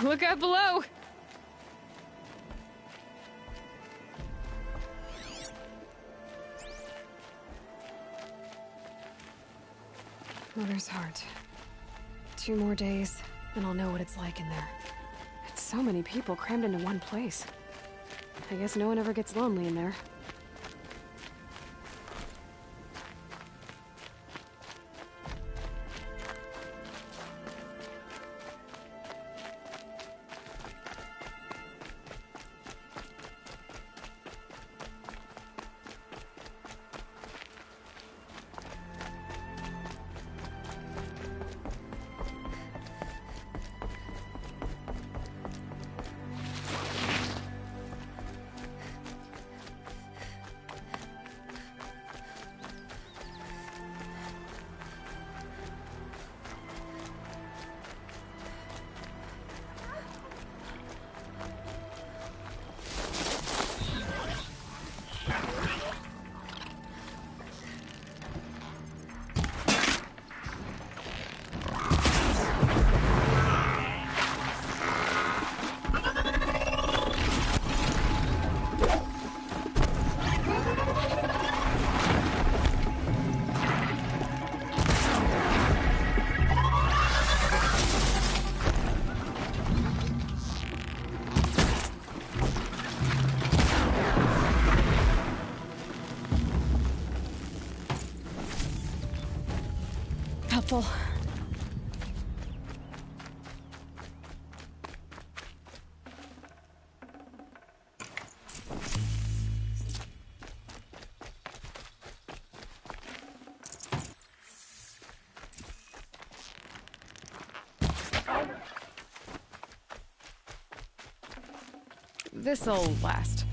Look out below! Mother's heart. 2 more days, and I'll know what it's like in there. It's so many people crammed into one place. I guess no one ever gets lonely in there. Helpful. This'll last.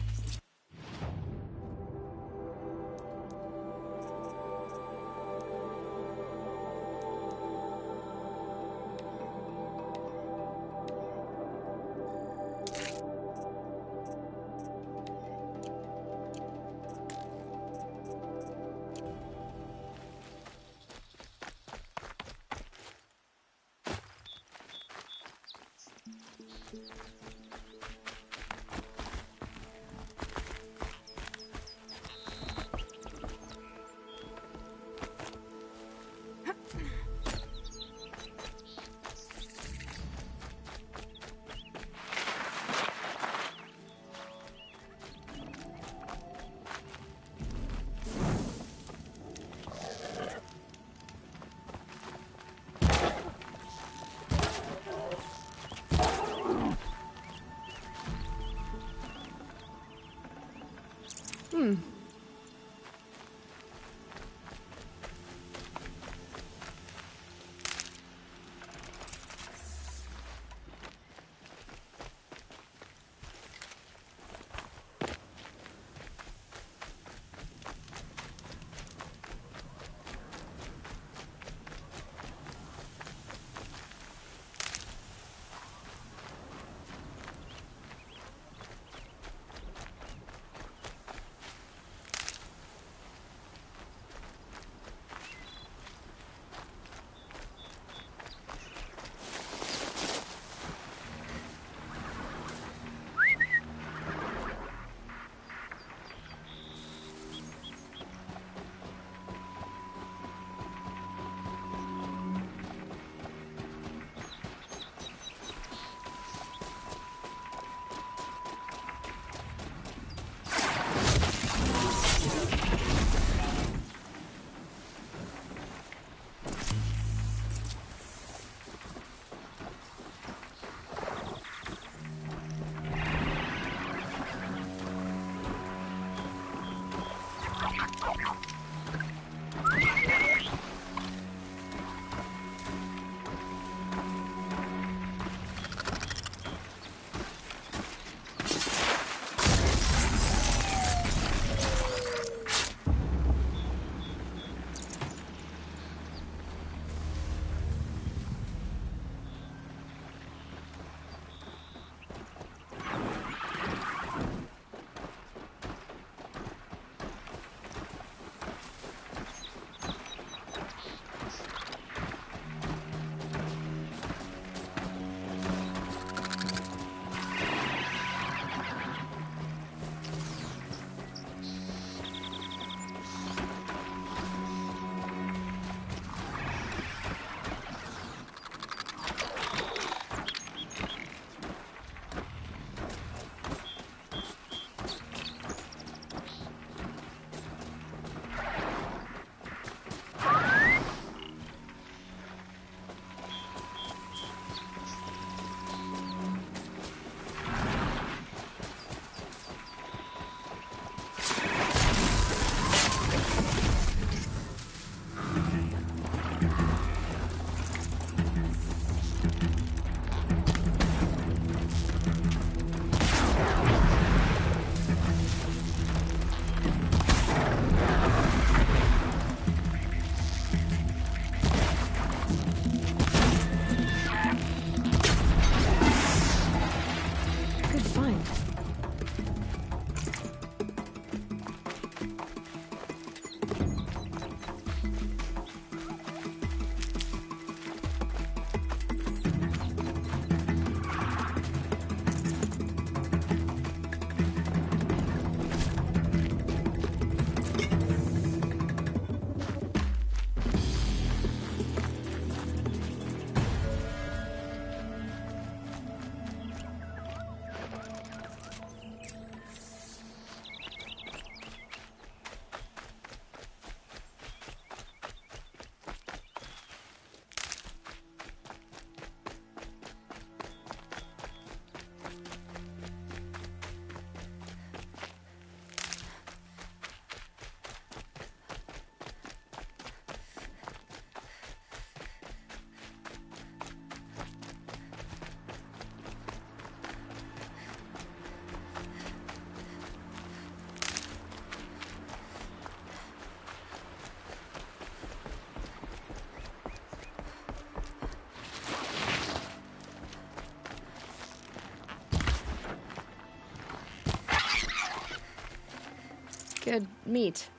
meet.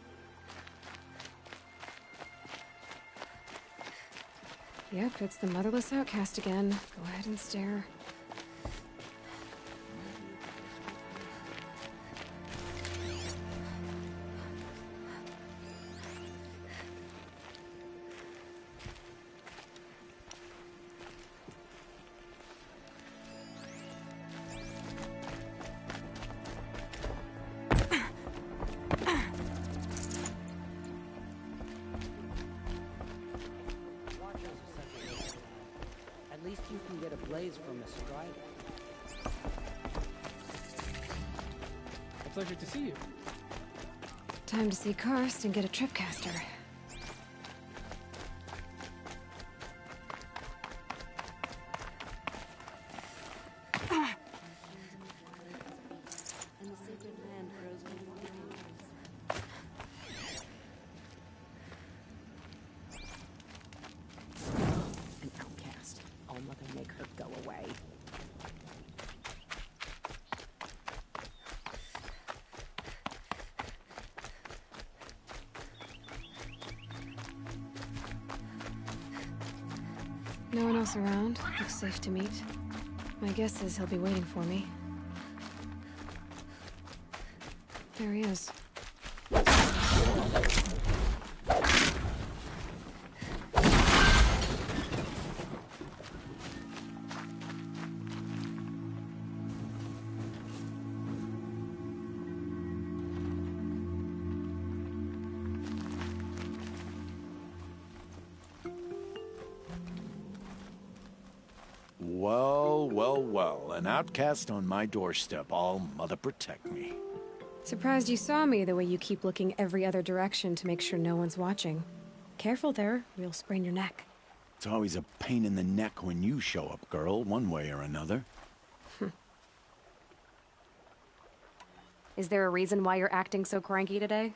Yep, it's the motherless outcast again. Go ahead and stare. At least you can get a blaze from a strider. A pleasure to see you. Time to see Karst and get a tripcaster. And the sacred land grows more an outcast. All mother make her go away. No one else around. Looks safe to meet. My guess is he'll be waiting for me. There he is. Well, well, well. An outcast on my doorstep. All mother protect me. Surprised you saw me the way you keep looking every other direction to make sure no one's watching. Careful there, or you'll sprain your neck. It's always a pain in the neck when you show up, girl, one way or another. Is there a reason why you're acting so cranky today?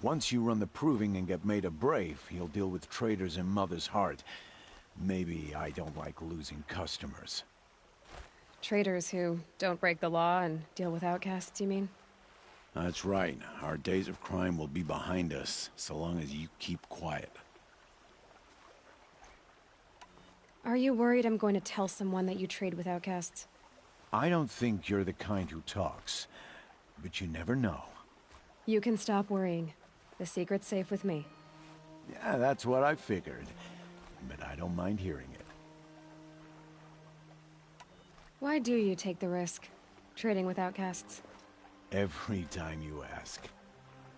Once you run the proving and get made a brave, you'll deal with traitors in Mother's Heart. Maybe I don't like losing customers. Traitors who don't break the law and deal with outcasts, you mean? That's right. Our days of crime will be behind us, so long as you keep quiet. Are you worried I'm going to tell someone that you trade with outcasts? I don't think you're the kind who talks, but you never know. You can stop worrying. The secret's safe with me. Yeah, that's what I figured. But I don't mind hearing it. Why do you take the risk, trading with outcasts? Every time you ask.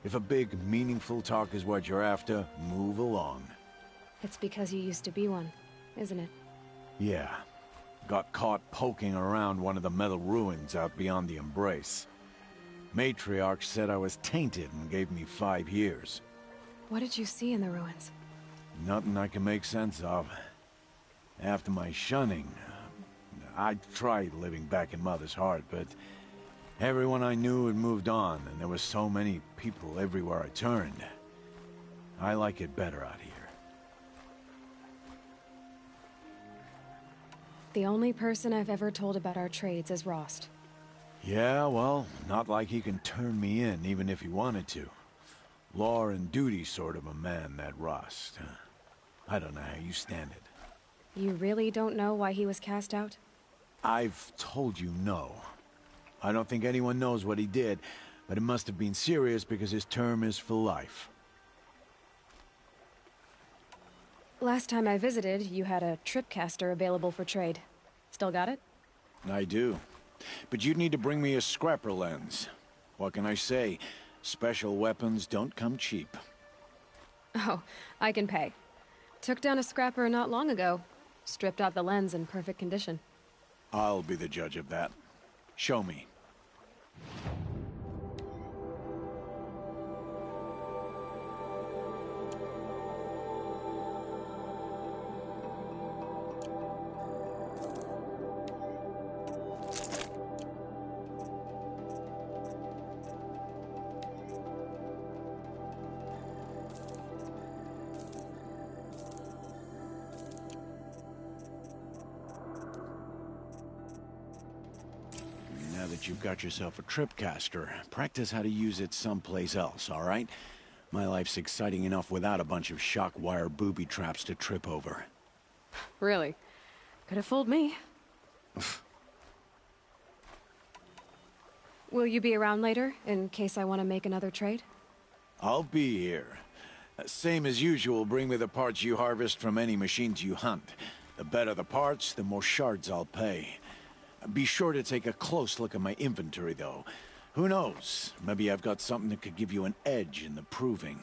If a big, meaningful talk is what you're after, move along. It's because you used to be one, isn't it? Yeah. Got caught poking around one of the metal ruins out beyond the Embrace. Matriarch said I was tainted and gave me 5 years. What did you see in the ruins? Nothing I can make sense of. After my shunning, I tried living back in Mother's Heart, but everyone I knew had moved on, and there were so many people everywhere I turned. I like it better out here. The only person I've ever told about our trades is Rost. Yeah, well, not like he can turn me in, even if he wanted to. Law and duty sort of a man, that Rost. I don't know how you stand it. You really don't know why he was cast out? I've told you no. I don't think anyone knows what he did, but it must have been serious because his term is for life. Last time I visited, you had a tripcaster available for trade. Still got it? I do. But you'd need to bring me a scrapper lens. What can I say? Special weapons don't come cheap. Oh, I can pay. Took down a scrapper not long ago. Stripped out the lens in perfect condition. I'll be the judge of that. Show me. Now that that you've got yourself a tripcaster, practice how to use it someplace else, all right? My life's exciting enough without a bunch of shock wire booby traps to trip over. Really? Could have fooled me. Will you be around later, in case I want to make another trade? I'll be here. Same as usual, bring me the parts you harvest from any machines you hunt. The better the parts, the more shards I'll pay. Be sure to take a close look at my inventory, though. Who knows? Maybe I've got something that could give you an edge in the proving.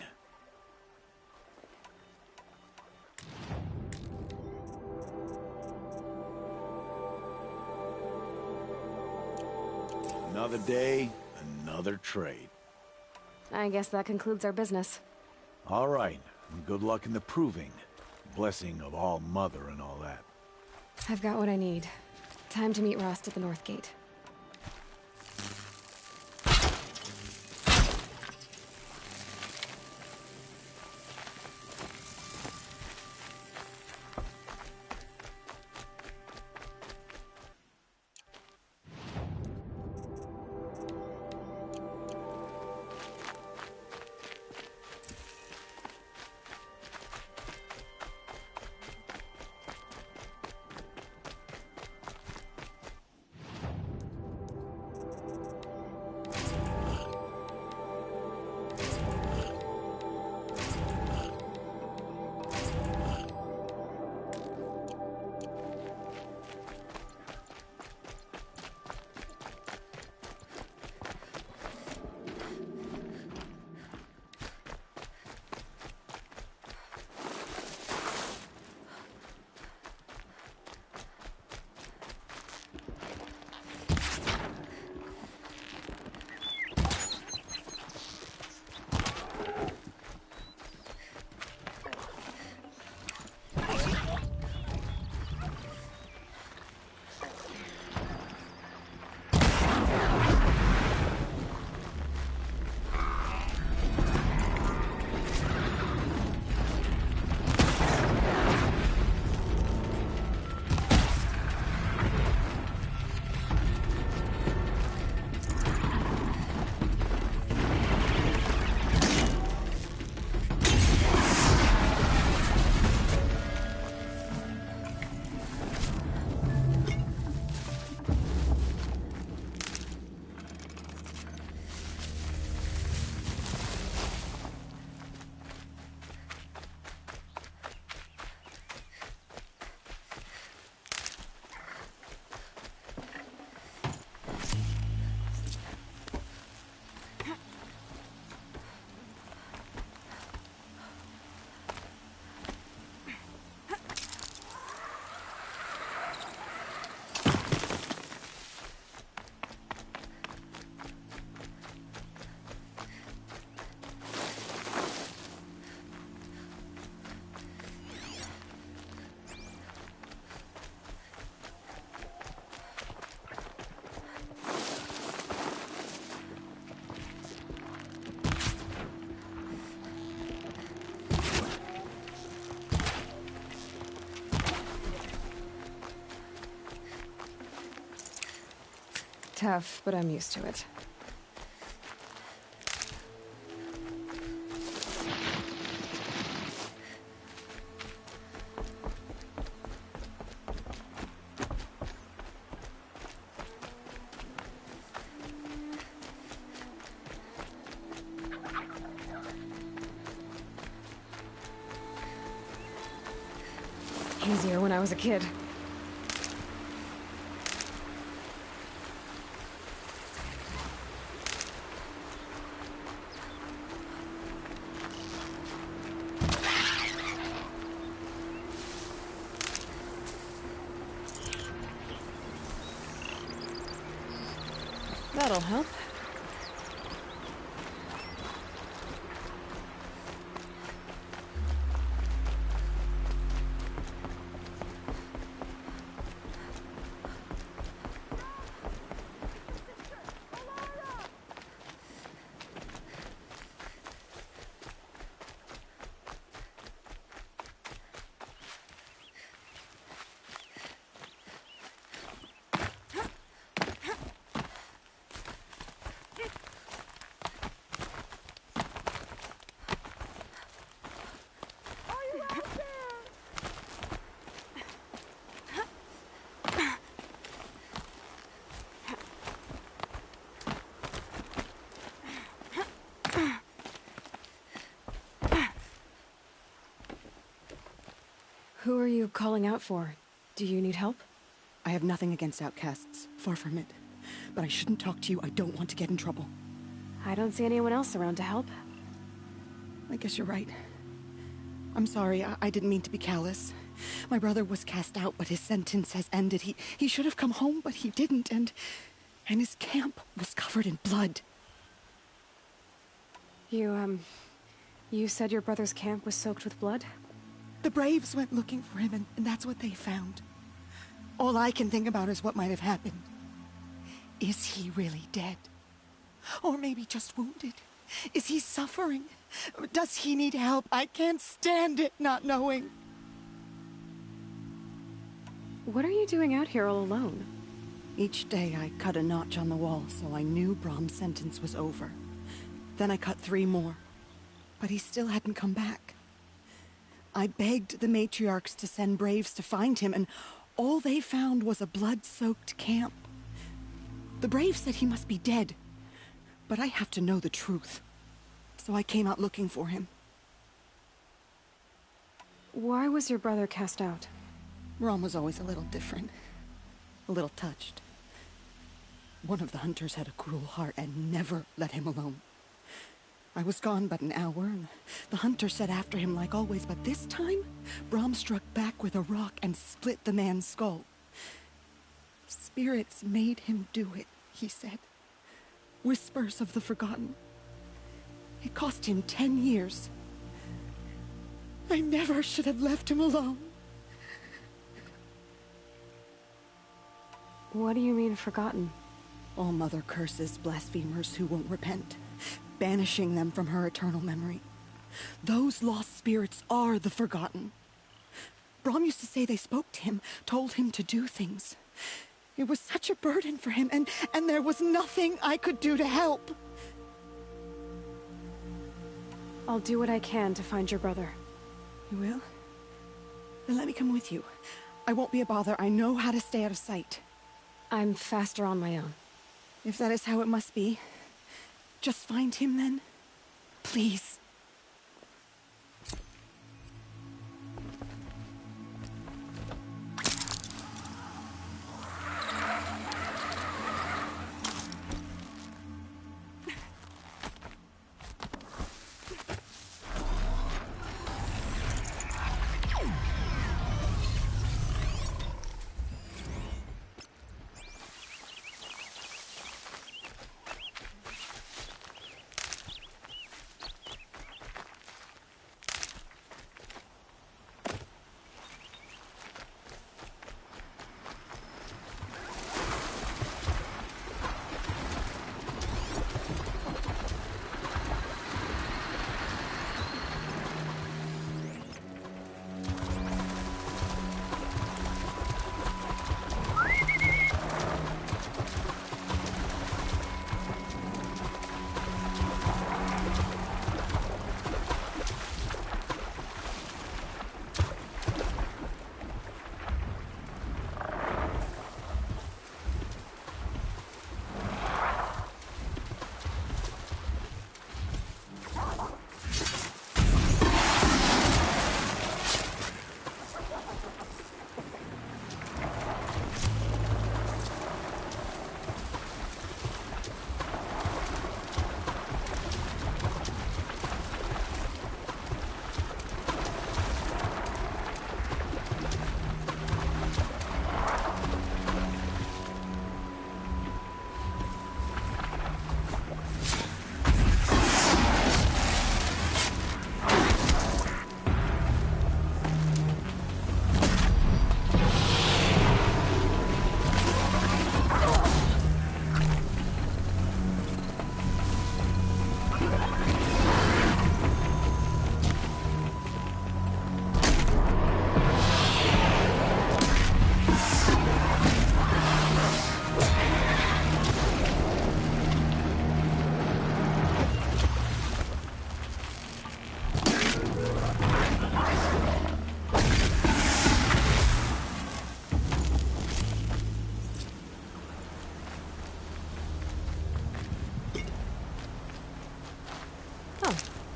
Another day, another trade. I guess that concludes our business. All right, and good luck in the proving. Blessing of All Mother and all that. I've got what I need. Time to meet Rost at the North Gate. Tough, but I'm used to it. Easier when I was a kid. That'll help. Who are you calling out for? Do you need help? I have nothing against outcasts. Far from it. But I shouldn't talk to you. I don't want to get in trouble. I don't see anyone else around to help. I guess you're right. I'm sorry. I didn't mean to be callous. My brother was cast out, but his sentence has ended. He should have come home, but he didn't, and his camp was covered in blood. You said your brother's camp was soaked with blood? The Braves went looking for him, and that's what they found. All I can think about is what might have happened. Is he really dead? Or maybe just wounded? Is he suffering? Does he need help? I can't stand it not knowing. What are you doing out here all alone? Each day I cut a notch on the wall, so I knew Brom's sentence was over. Then I cut 3 more. But he still hadn't come back. I begged the matriarchs to send Braves to find him, and all they found was a blood-soaked camp. The Braves said he must be dead, but I have to know the truth. So I came out looking for him. Why was your brother cast out? Brom was always a little different. A little touched. One of the hunters had a cruel heart and never let him alone. I was gone but an hour, and the hunter set after him like always, but this time, Brom struck back with a rock and split the man's skull. Spirits made him do it, he said. Whispers of the forgotten. It cost him 10 years. I never should have left him alone. What do you mean, forgotten? All Mother curses blasphemers who won't repent, banishing them from her eternal memory. Those lost spirits are the forgotten. Brom used to say they spoke to him, told him to do things. It was such a burden for him, and there was nothing I could do to help. I'll do what I can to find your brother. You will? Then let me come with you. I won't be a bother. I know how to stay out of sight. I'm faster on my own. If that is how it must be, just find him then. Please.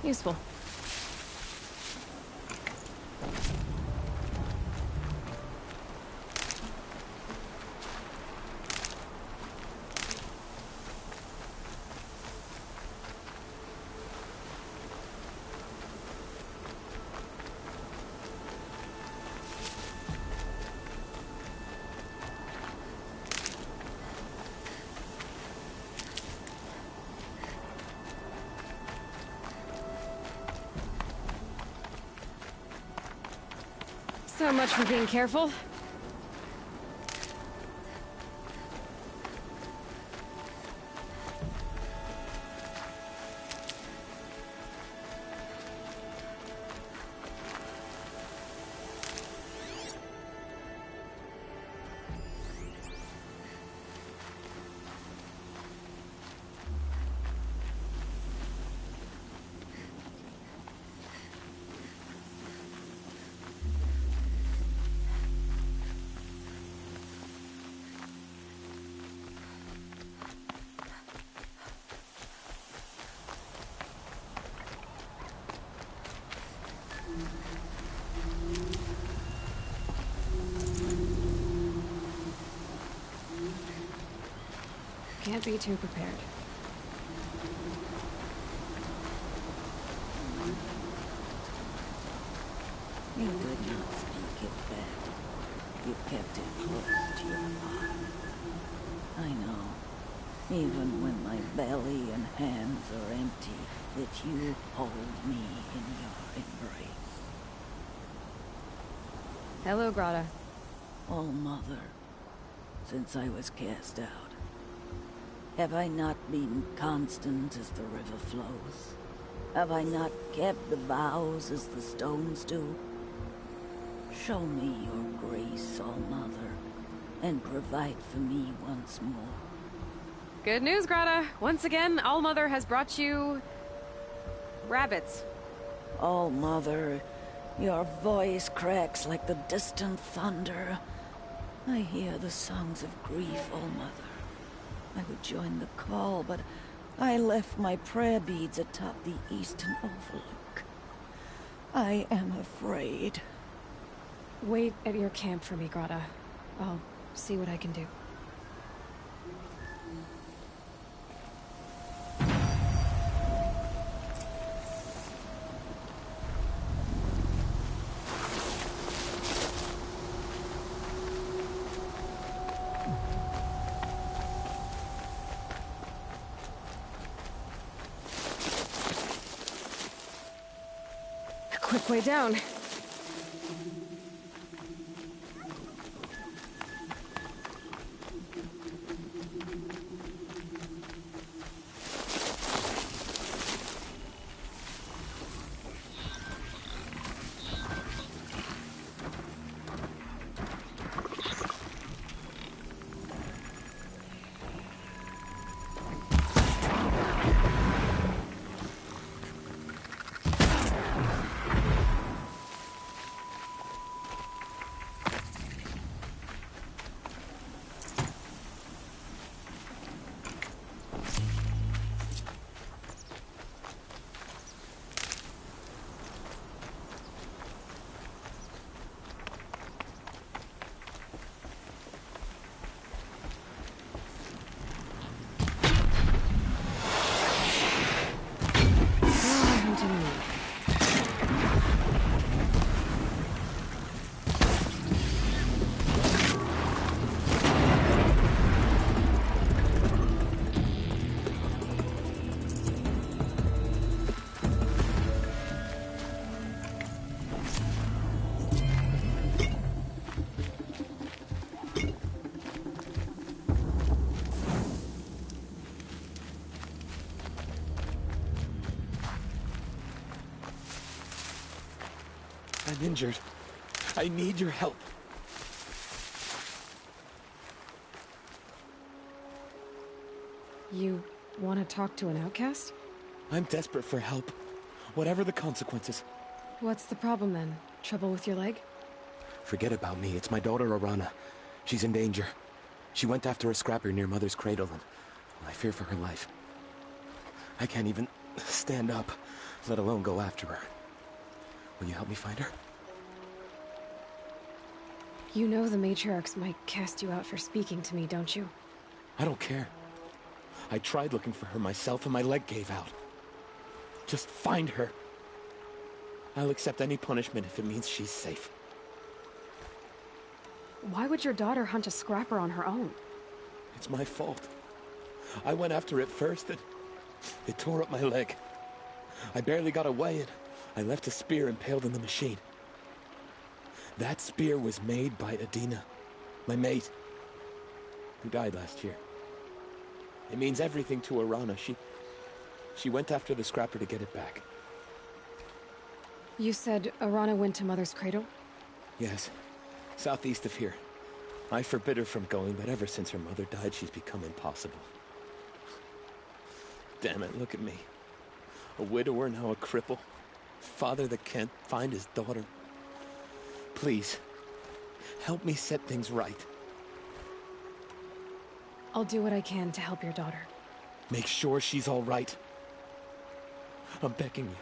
Useful. So much for being careful. Can't be too prepared. You did not speak it back. You kept it close to your heart. I know, even when my belly and hands are empty, that you hold me in your embrace. Hello, Grata. Oh, Mother, since I was cast out, have I not been constant as the river flows? Have I not kept the vows as the stones do? Show me your grace, All Mother, and provide for me once more. Good news, Grata. Once again, All-Mother has brought you... rabbits. All Mother, your voice cracks like the distant thunder. I hear the songs of grief, All Mother. I would join the call, but I left my prayer beads atop the eastern overlook. I am afraid. Wait at your camp for me, Grata. I'll see what I can do. Quick way down. I'm injured. I need your help. You want to talk to an outcast? I'm desperate for help. Whatever the consequences. What's the problem then? Trouble with your leg? Forget about me. It's my daughter, Arana. She's in danger. She went after a scrapper near Mother's cradle, and I fear for her life. I can't even stand up, let alone go after her. Will you help me find her? You know the matriarchs might cast you out for speaking to me, don't you? I don't care. I tried looking for her myself and my leg gave out. Just find her. I'll accept any punishment if it means she's safe. Why would your daughter hunt a scrapper on her own? It's my fault. I went after it first and it tore up my leg. I barely got away and I left a spear impaled in the machine. That spear was made by Adina, my mate, who died last year. It means everything to Arana. She went after the scrapper to get it back. You said Arana went to Mother's Cradle? Yes, southeast of here. I forbid her from going, but ever since her mother died, she's become impossible. Damn it, look at me. A widower, now a cripple. Father that can't find his daughter. Please, help me set things right. I'll do what I can to help your daughter. Make sure she's all right. I'm begging you.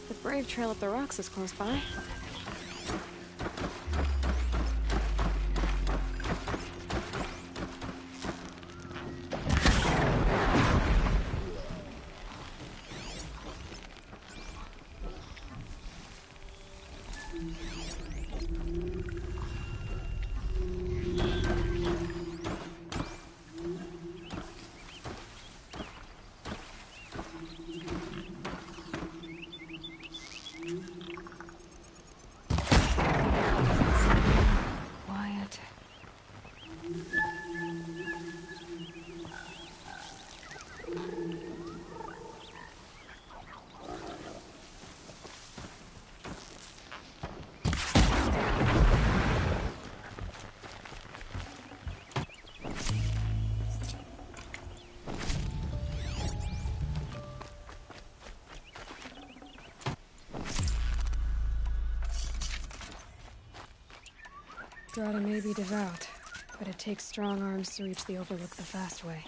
The Brave Trail up the rocks is close by. Quiet. Drada may be devout, but it takes strong arms to reach the Overlook the fast way.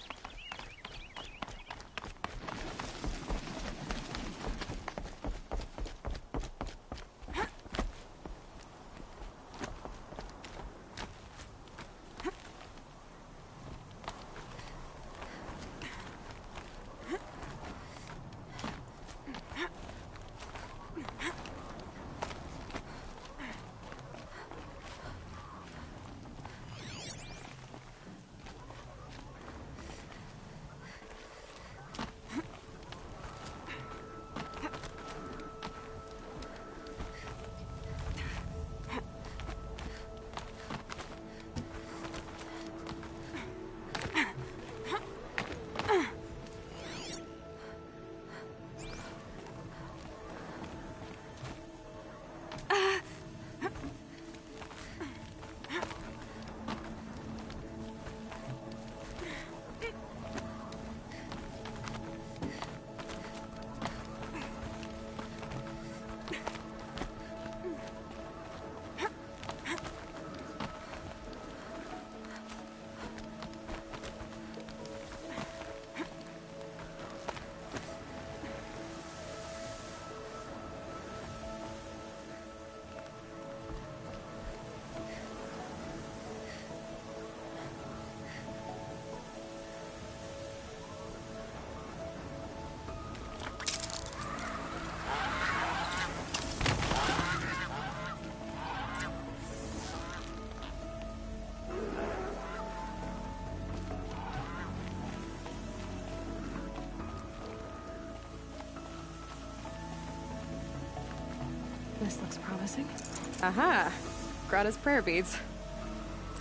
This looks promising. Aha! Grata's prayer beads.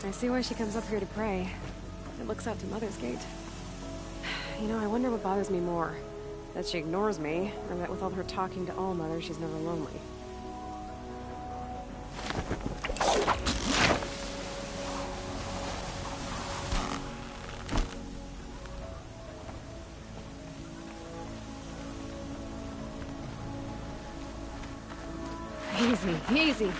I see why she comes up here to pray. It looks out to Mother's Gate. You know, I wonder what bothers me more. That she ignores me, or that with all her talking to All-Mother, she's never lonely. Easy, easy.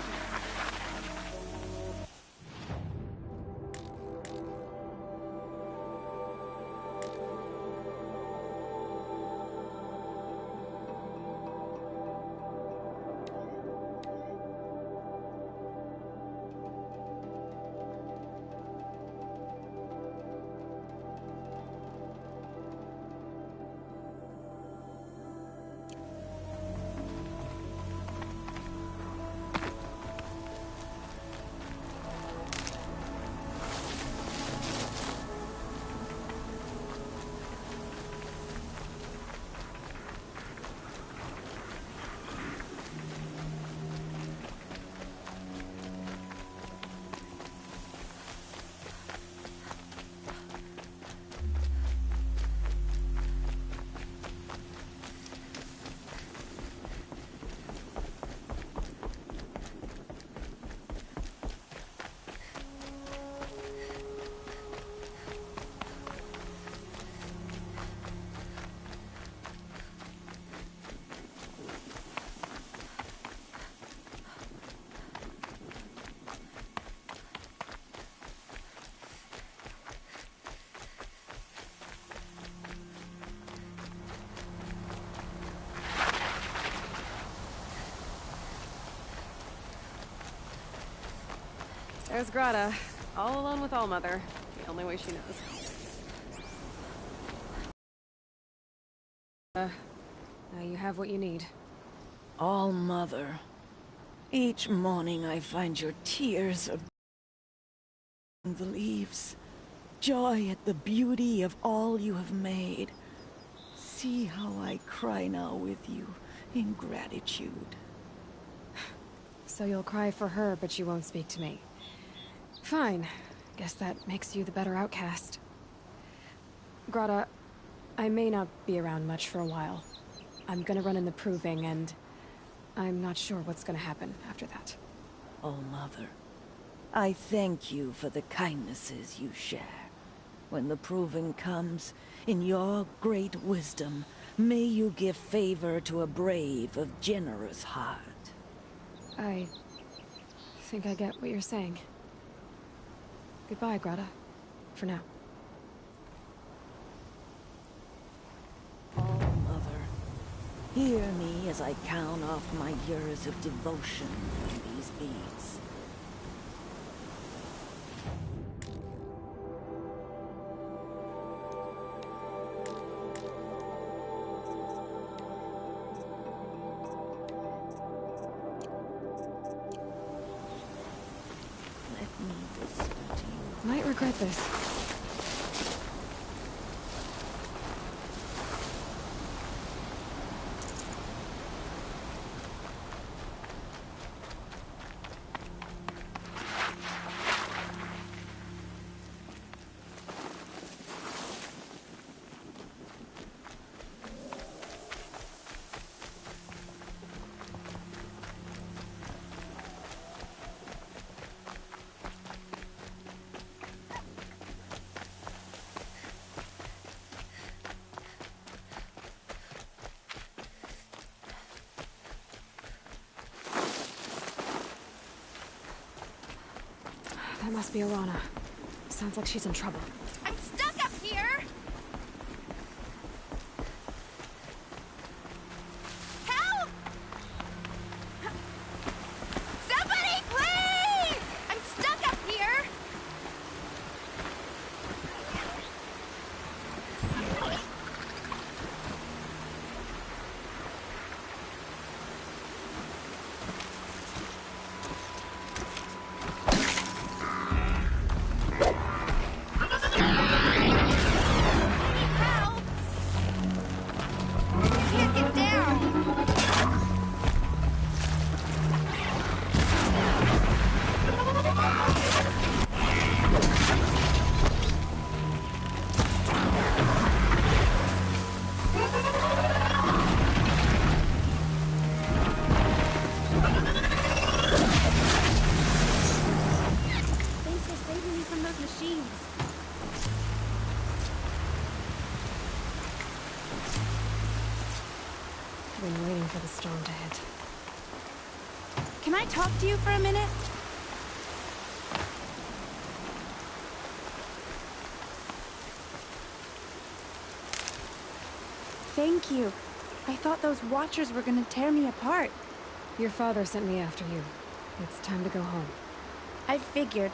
There's Grata, all alone with All-Mother. The only way she knows. Now you have what you need. All-Mother. Each morning I find your tears of the leaves. Joy at the beauty of all you have made. See how I cry now with you in gratitude. So you'll cry for her, but you won't speak to me. Fine. Guess that makes you the better outcast. Grata, I may not be around much for a while. I'm gonna run in the proving, and I'm not sure what's gonna happen after that. All-Mother, I thank you for the kindnesses you share. When the proving comes, in your great wisdom, may you give favor to a brave of generous heart. I think I get what you're saying. Goodbye, Grata. For now. All-Mother, hear me as I count off my years of devotion from these beads. Let me whisper to you. Might regret this. That must be Arana. Sounds like she's in trouble. I'm stuck up here! Help! Somebody, please! I'm stuck up here! to you for a minute? Thank you. I thought those Watchers were gonna tear me apart. Your father sent me after you. It's time to go home. I figured.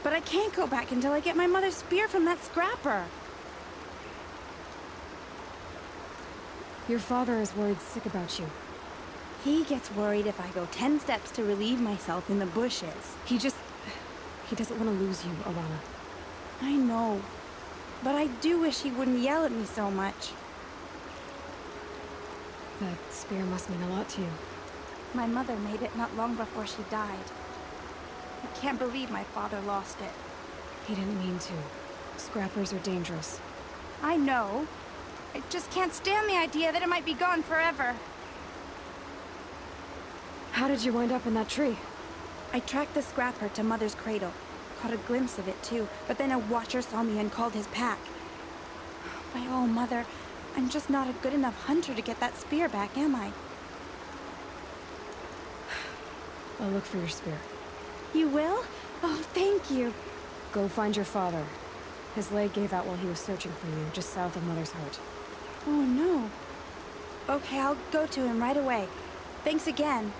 But I can't go back until I get my mother's spear from that scrapper. Your father is worried sick about you. He gets worried if I go 10 steps to relieve myself in the bushes. He doesn't want to lose you, Alana. I know. But I do wish he wouldn't yell at me so much. That spear must mean a lot to you. My mother made it not long before she died. I can't believe my father lost it. He didn't mean to. Scrappers are dangerous. I know. I just can't stand the idea that it might be gone forever. How did you wind up in that tree? I tracked the scrapper to Mother's cradle. Caught a glimpse of it too, but then a Watcher saw me and called his pack. By all, Mother, I'm just not a good enough hunter to get that spear back, am I? I'll look for your spear. You will? Oh, thank you. Go find your father. His leg gave out while he was searching for you, just south of Mother's Heart. Oh, no. Okay, I'll go to him right away. Thanks again.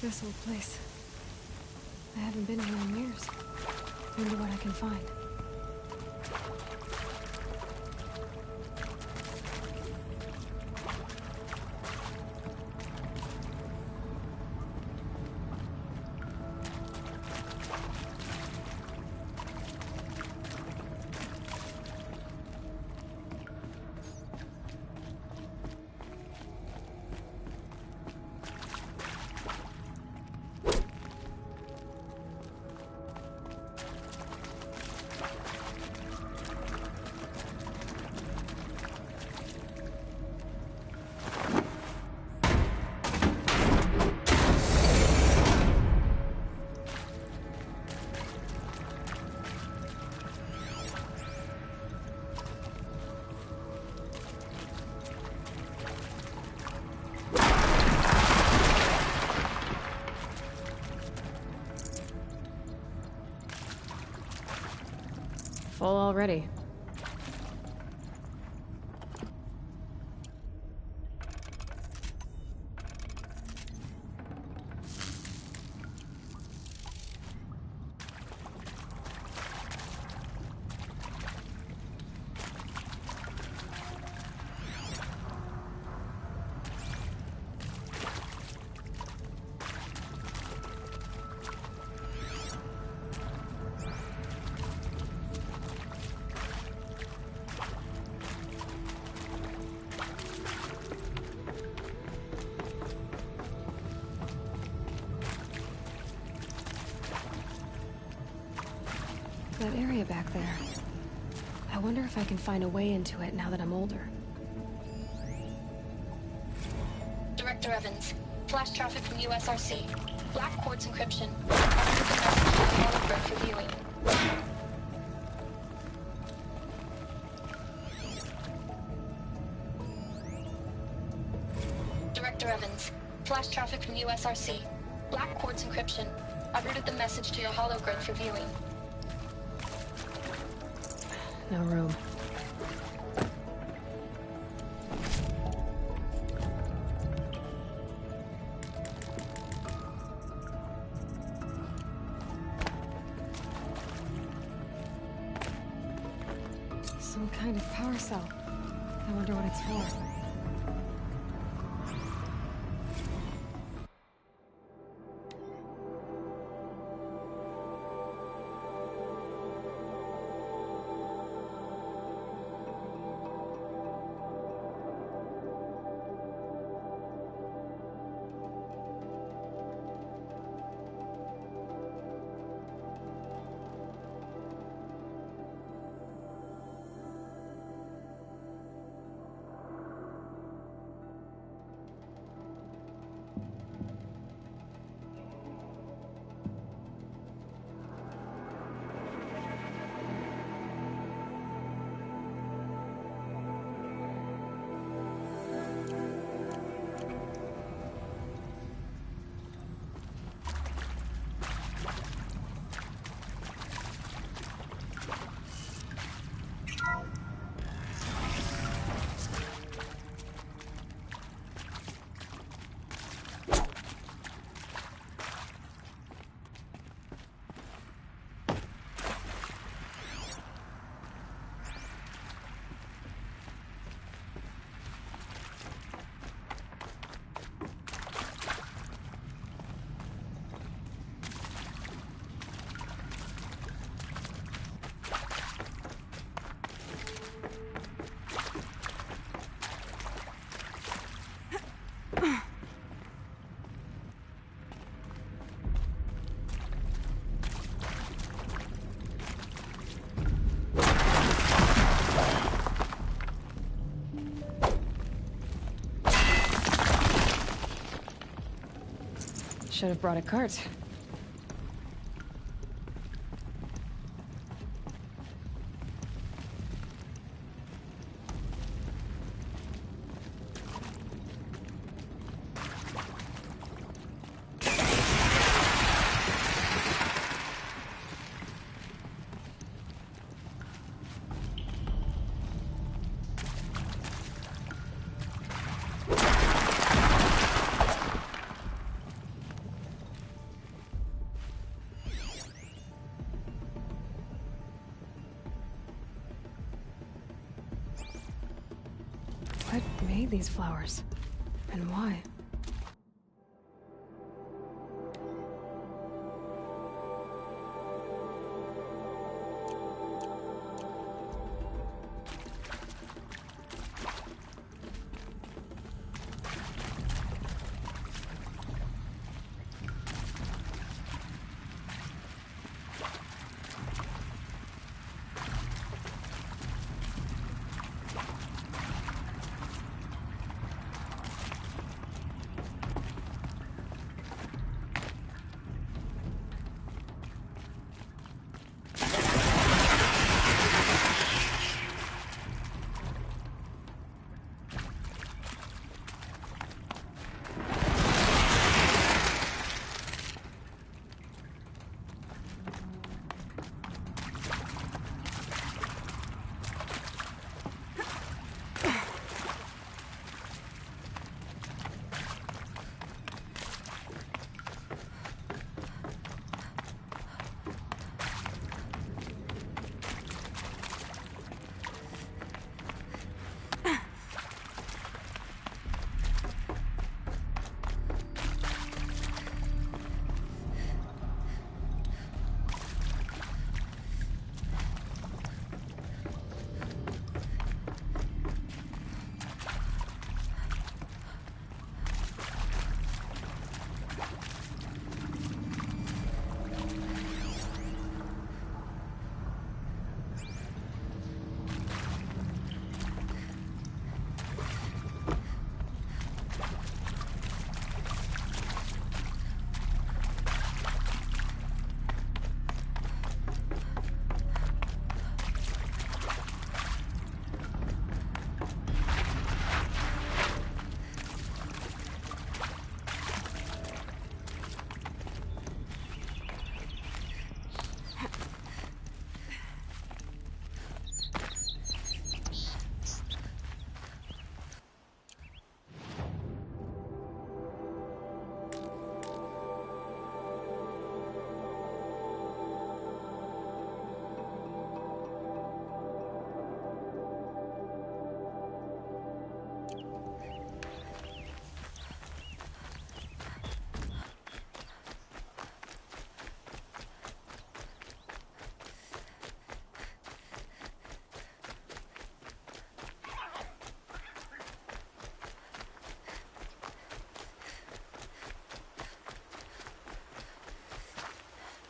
This old place. I haven't been here in years. Wonder what I can find. Full already. That area back there. I wonder if I can find a way into it now that I'm older. Director Evans, flash traffic from USRC. Black Quartz encryption. Hologram for viewing. Director Evans, flash traffic from USRC. Black Quartz encryption. I routed the message to your hologram for viewing. No room. Some kind of power cell. I wonder what it's for. Should have brought a cart. What made these flowers? And why?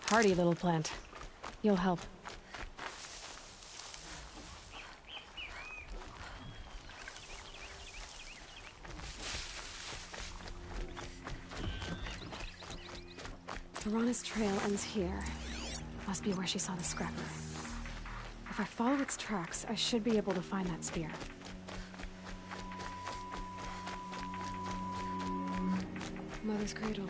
Hardy little plant. You'll help. Piranha's trail ends here. Must be where she saw the scrapper. If I follow its tracks, I should be able to find that spear. Mother's cradle.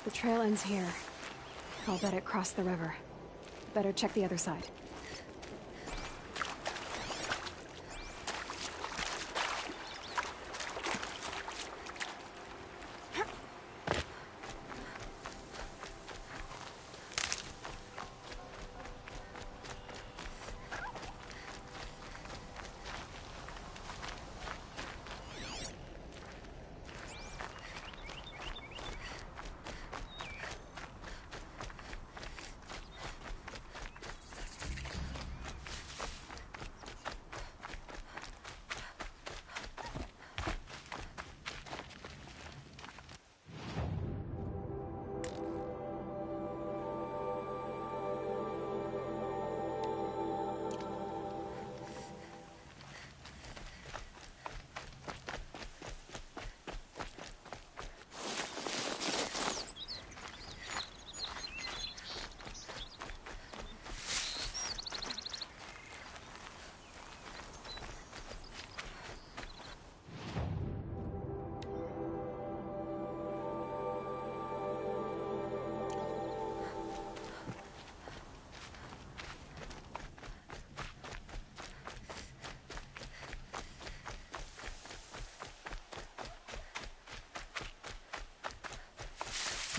The trail ends here. I'll bet it crossed the river. Better check the other side.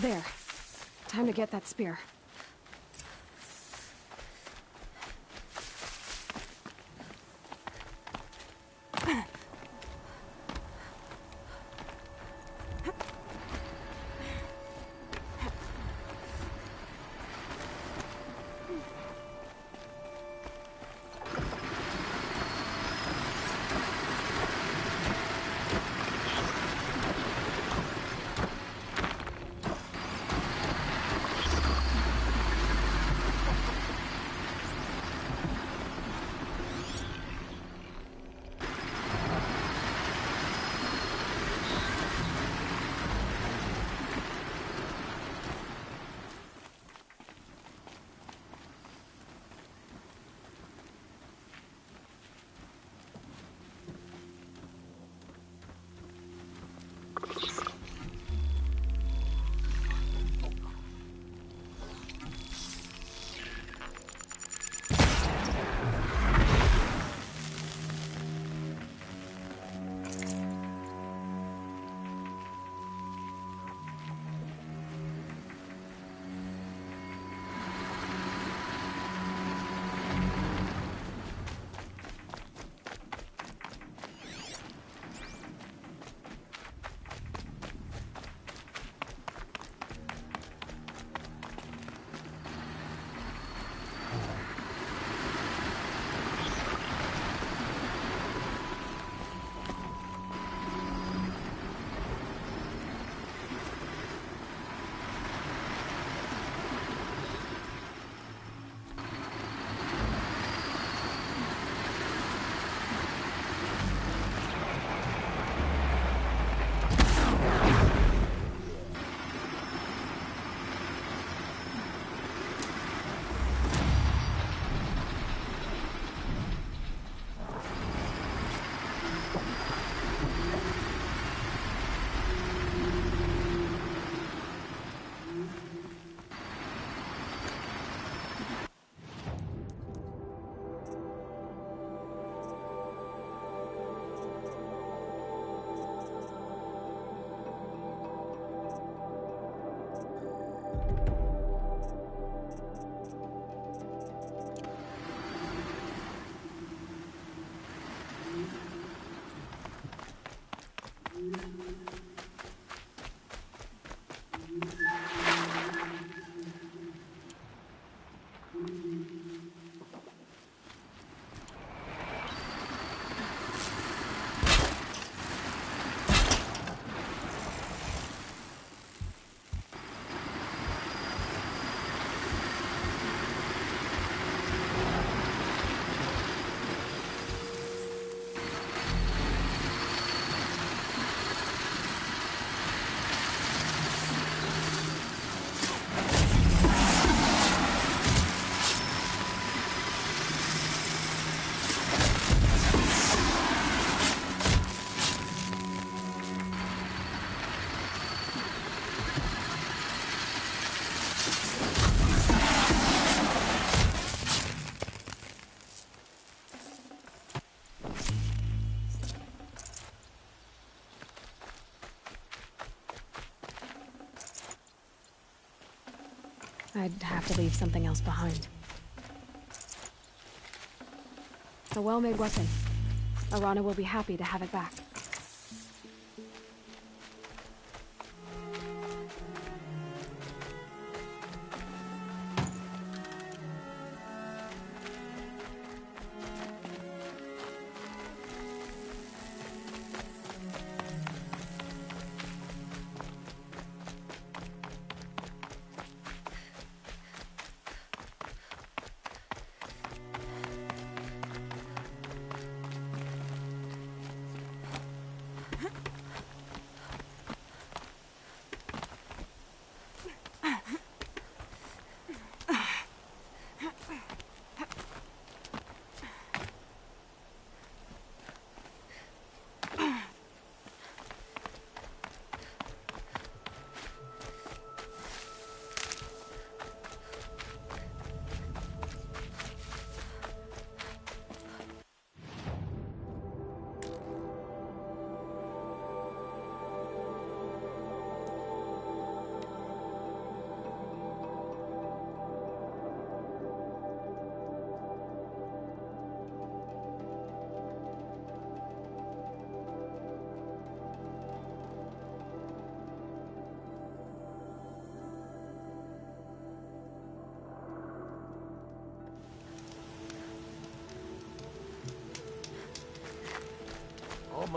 There. Time to get that spear. I'd have to leave something else behind. A well-made weapon. Arana will be happy to have it back.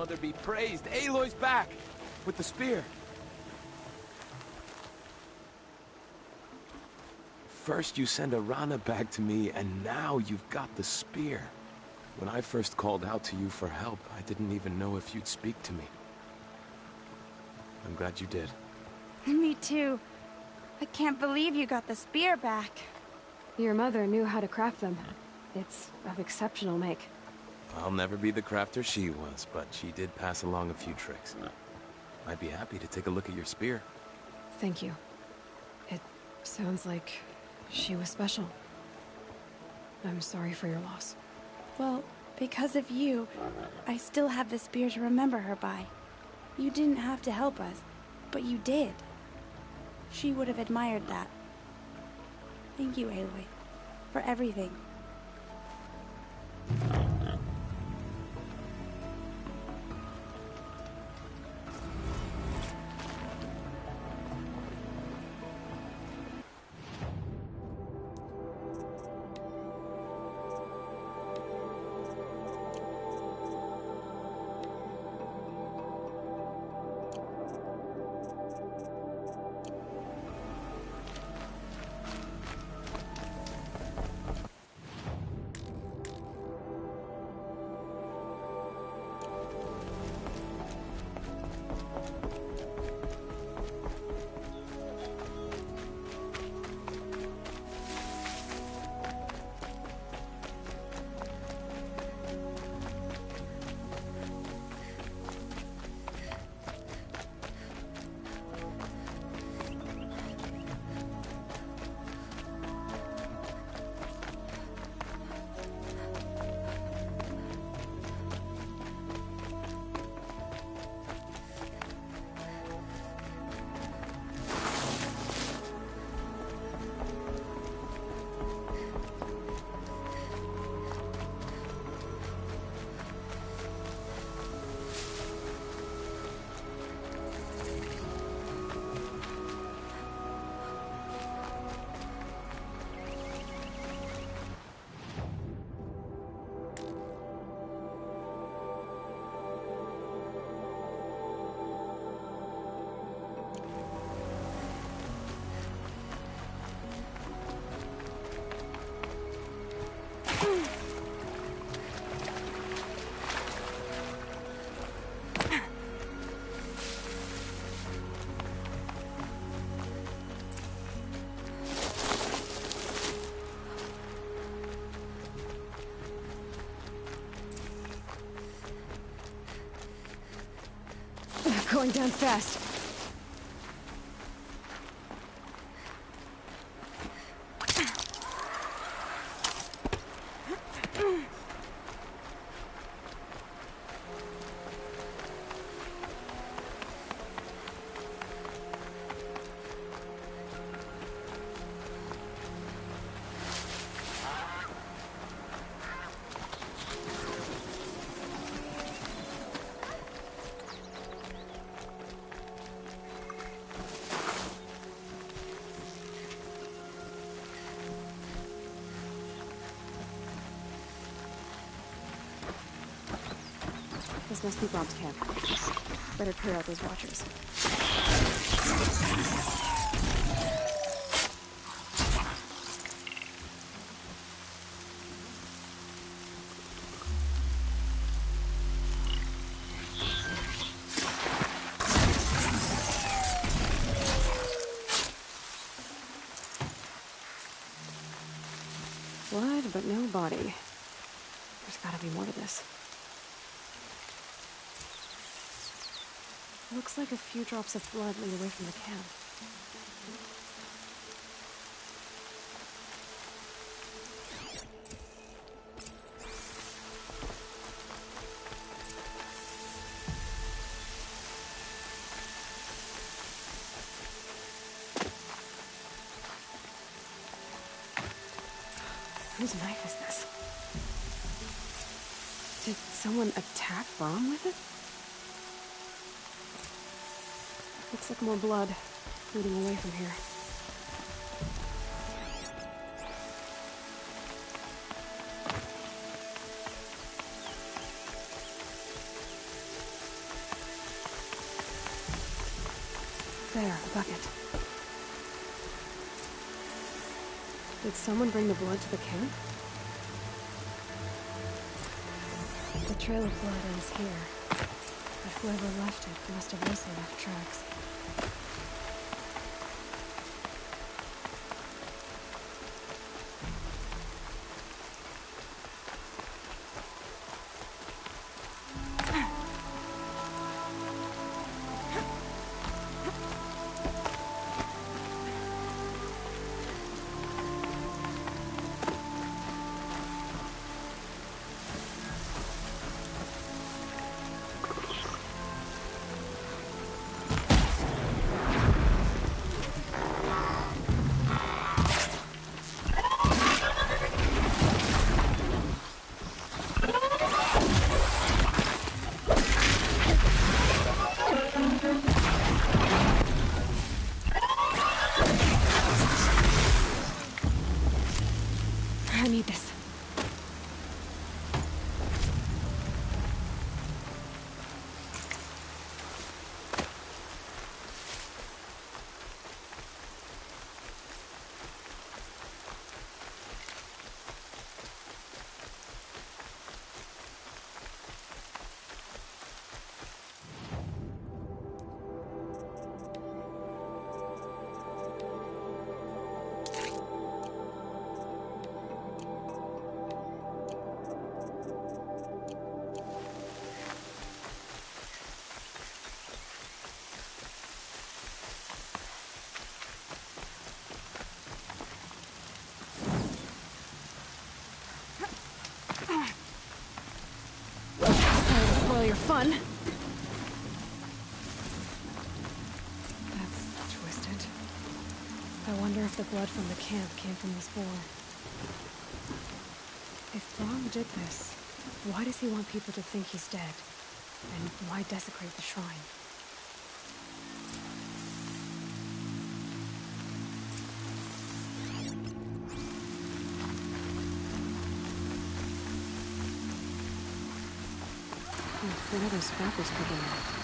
mother be praised. Aloy's back! With the spear. First you send Arana back to me, and now you've got the spear. When I first called out to you for help, I didn't even know if you'd speak to me. I'm glad you did. Me too. I can't believe you got the spear back. Your mother knew how to craft them. It's of exceptional make. I'll never be the crafter she was, but she did pass along a few tricks. I'd be happy to take a look at your spear. Thank you. It sounds like she was special. I'm sorry for your loss. Well, because of you, I still have the spear to remember her by. You didn't have to help us, but you did. She would have admired that. Thank you, Aloy, for everything. Going down fast. This must be Brom's camp. Better clear out those watchers. Blood, but no body. There's gotta be more to this. Looks like a few drops of blood lead away from the camp. Whose knife is this? Did someone attack Brom with it? Looks like more blood leading away from here. There, a bucket. Did someone bring the blood to the camp? The trail of blood ends here. But whoever left it must have also left tracks. I need this. Your fun. That's twisted. I wonder if the blood from the camp came from this boar. If Brom did this, why does he want people to think he's dead? And why desecrate the shrine? What are those scrappers cooking at?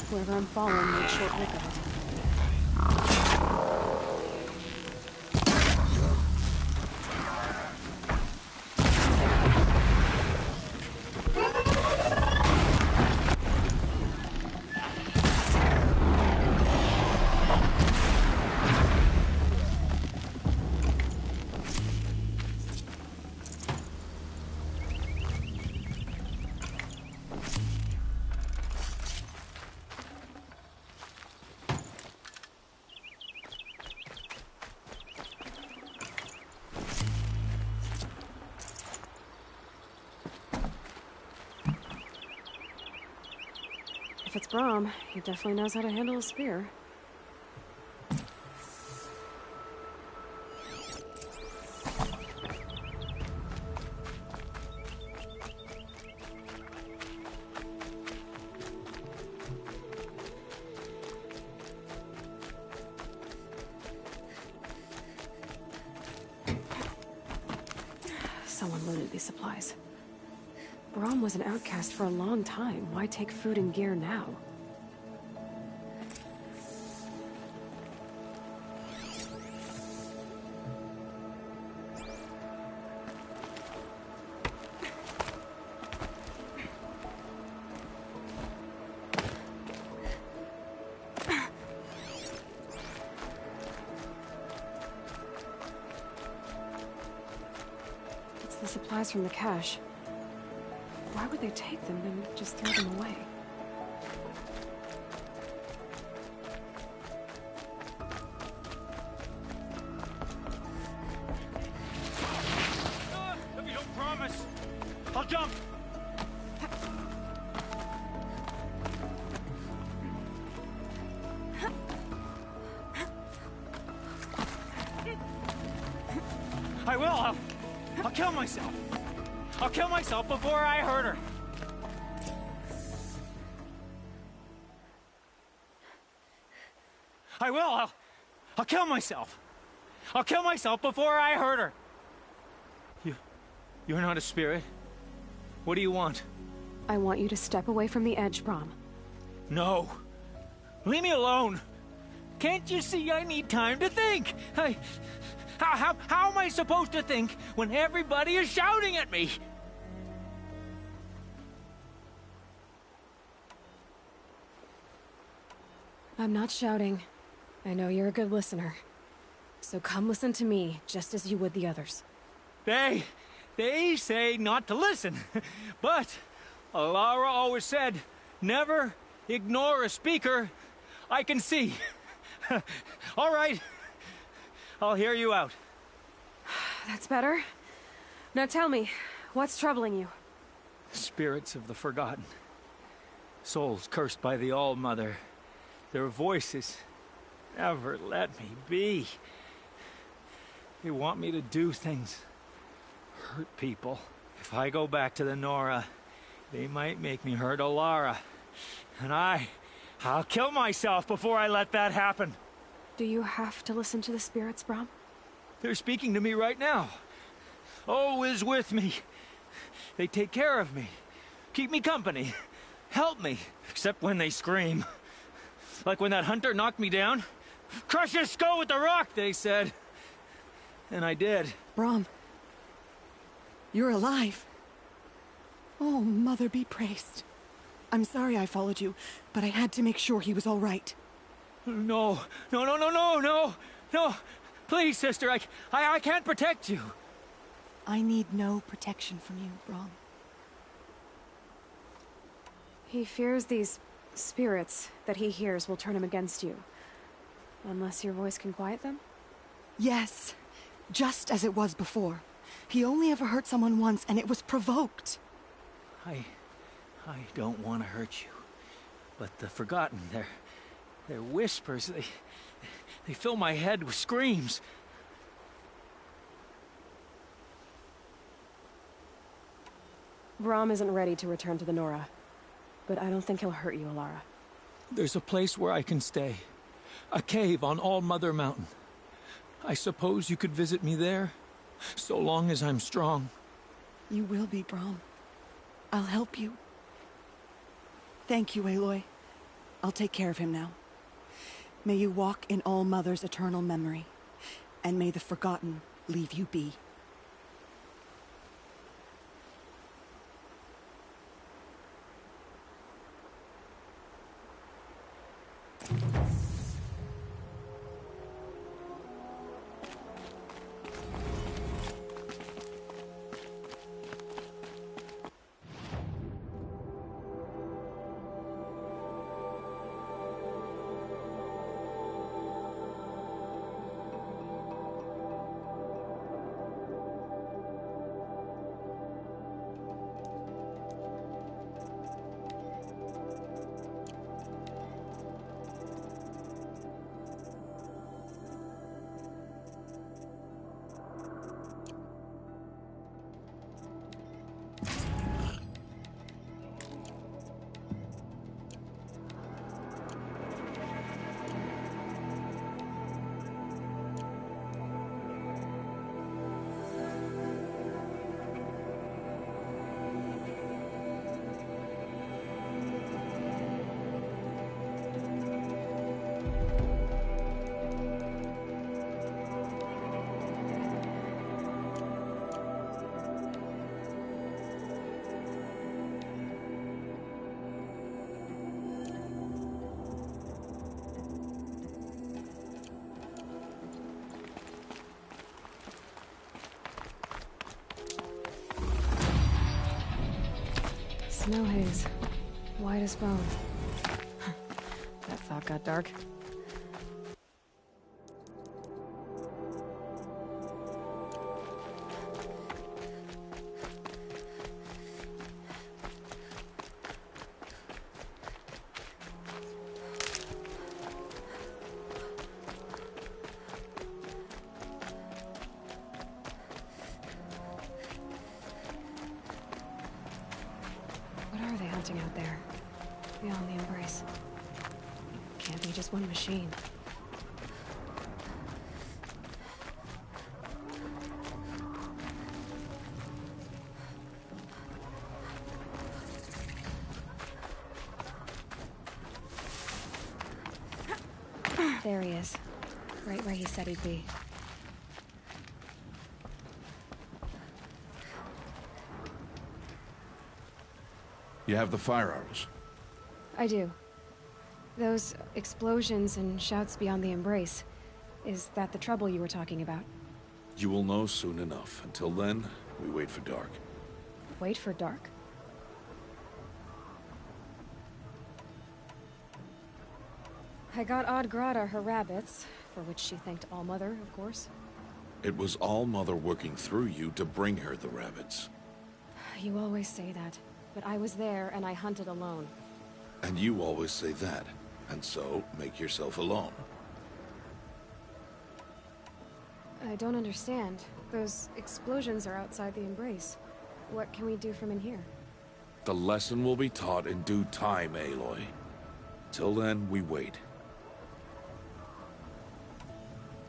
Whoever I'm following made short work of it. If it's Brom, he definitely knows how to handle a spear. Someone looted these supplies. Brom was an outcast for a long time. Why take food and gear now? It's the supplies from the cache. Why would they take them and just throw them away? If you don't promise, I'll jump! I will. I'll kill myself. I'll kill myself before I hurt her. I will. I'll kill myself. I'll kill myself before I hurt her. You're not a spirit. What do you want? I want you to step away from the edge, Brom. No. Leave me alone. Can't you see I need time to think? How am I supposed to think when everybody is shouting at me? I'm not shouting. I know you're a good listener. So come listen to me, just as you would the others. They say not to listen. But Alara always said, never ignore a speaker I can see. All right. I'll hear you out. That's better. Now tell me, what's troubling you? Spirits of the forgotten. Souls cursed by the All-Mother. Their voices never let me be. They want me to do things. Hurt people. If I go back to the Nora, they might make me hurt Alara. And I'll kill myself before I let that happen. Do you have to listen to the spirits, Brom? They're speaking to me right now. O is with me. They take care of me. Keep me company. Help me. Except when they scream. Like when that hunter knocked me down. Crush his skull with the rock, they said. And I did. Brom, you're alive. Oh, Mother be praised. I'm sorry I followed you, but I had to make sure he was all right. No. Please, sister, I can't protect you. I need no protection from you, Brom. He fears these spirits that he hears will turn him against you. Unless your voice can quiet them? Yes, just as it was before. He only ever hurt someone once, and it was provoked. I don't want to hurt you. But the Forgotten, their whispers, they fill my head with screams. Brom isn't ready to return to the Nora. But I don't think he'll hurt you, Alara. There's a place where I can stay. A cave on All-Mother Mountain. I suppose you could visit me there? So long as I'm strong. You will be, Brom. I'll help you. Thank you, Aloy. I'll take care of him now. May you walk in All-Mother's eternal memory. And may the Forgotten leave you be. Snow haze. White as bone. That thought got dark. beyond the Embrace. Can't be just one machine. There he is. Right where he said he'd be. You have the fire arrows. I do. Those explosions and shouts beyond the Embrace. Is that the trouble you were talking about? You will know soon enough. Until then, we wait for dark. Wait for dark? I got Odd Grata her rabbits, for which she thanked Allmother, of course. It was All-Mother working through you to bring her the rabbits. You always say that, but I was there and I hunted alone. And you always say that, and so make yourself alone. I don't understand. Those explosions are outside the Embrace. What can we do from in here? The lesson will be taught in due time, Aloy. Till then, we wait.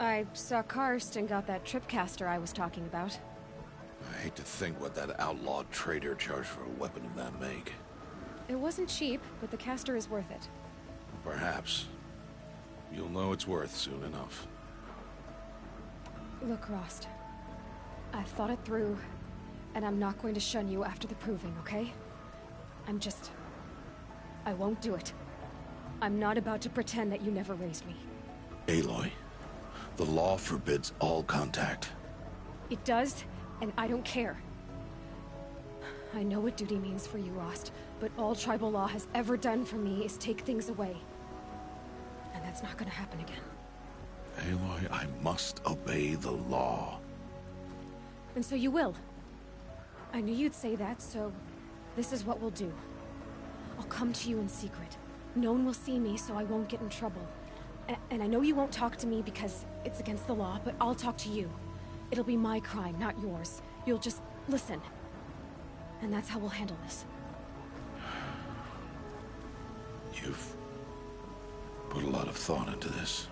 I saw Karst and got that tripcaster I was talking about. I hate to think what that outlawed trader charged for a weapon of that make. It wasn't cheap, but the caster is worth it. Perhaps. You'll know it's worth soon enough. Look, Rost. I've thought it through, and I'm not going to shun you after the proving, okay? I won't do it. I'm not about to pretend that you never raised me. Aloy, the law forbids all contact. It does, and I don't care. I know what duty means for you, Rost, but all tribal law has ever done for me is take things away. And that's not gonna happen again. Aloy, I must obey the law. And so you will. I knew you'd say that, so this is what we'll do. I'll come to you in secret. No one will see me, so I won't get in trouble. And I know you won't talk to me because it's against the law, but I'll talk to you. It'll be my crime, not yours. You'll just listen. And that's how we'll handle this. You've put a lot of thought into this.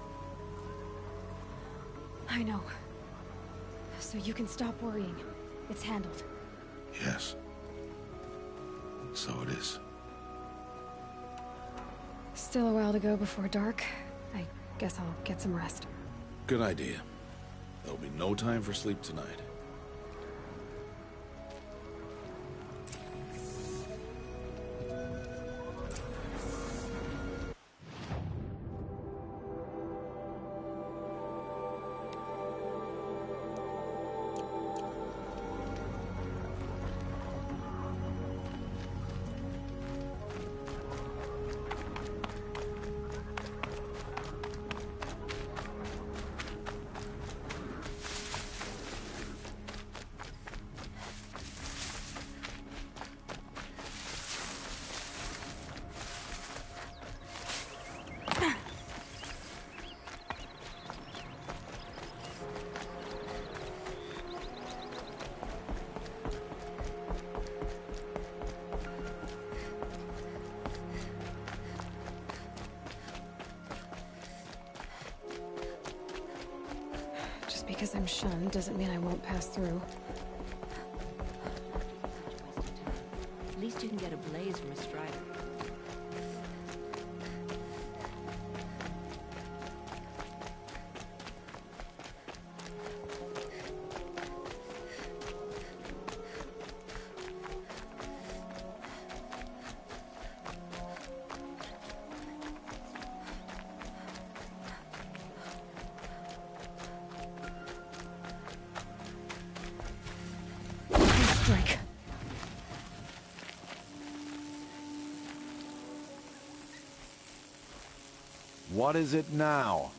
I know. So you can stop worrying. It's handled. Yes. So it is. Still a while to go before dark. I guess I'll get some rest. Good idea. There'll be no time for sleep tonight. Just because I'm shunned doesn't mean I won't pass through. At least you can get a blaze from a strider. Drink. What is it now?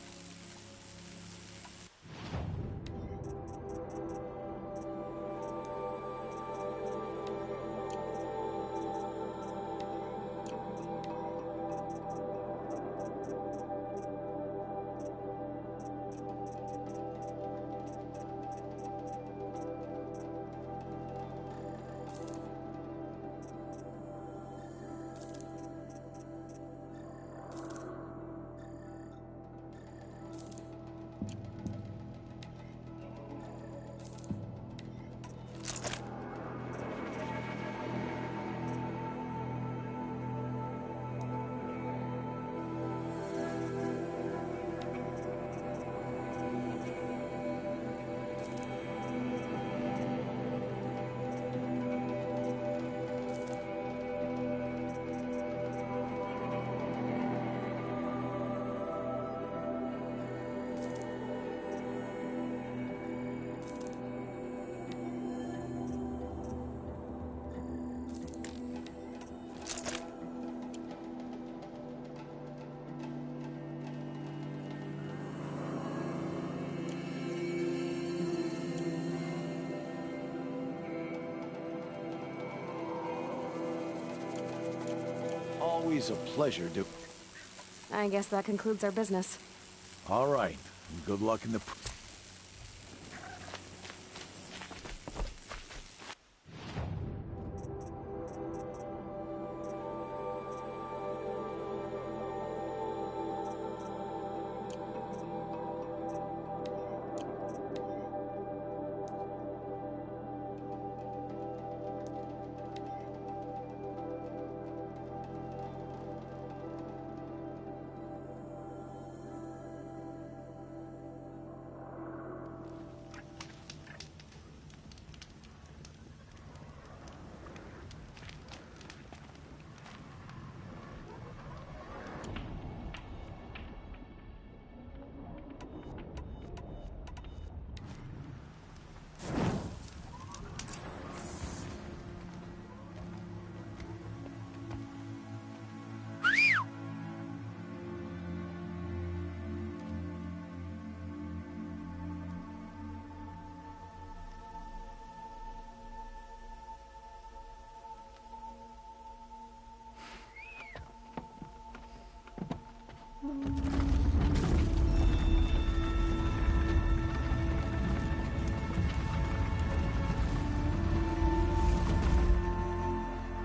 always a pleasure to... I guess that concludes our business. All right. Good luck in the...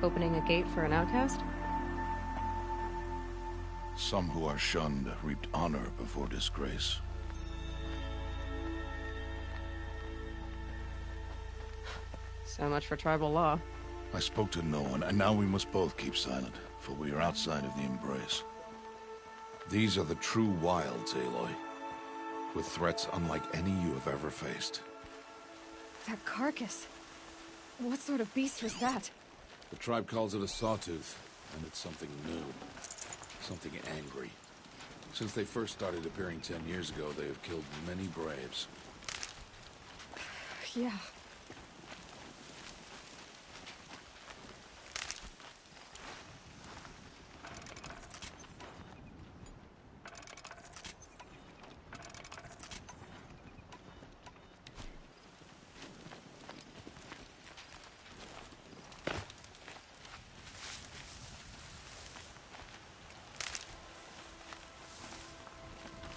Opening a gate for an outcast? Some who are shunned reaped honor before disgrace. So much for tribal law. I spoke to no one, and now we must both keep silent, for we are outside of the Embrace. These are the true wilds, Aloy, with threats unlike any you have ever faced. That carcass. What sort of beast was that? The tribe calls it a sawtooth, and it's something new. Something angry. Since they first started appearing 10 years ago, they have killed many braves. Yeah.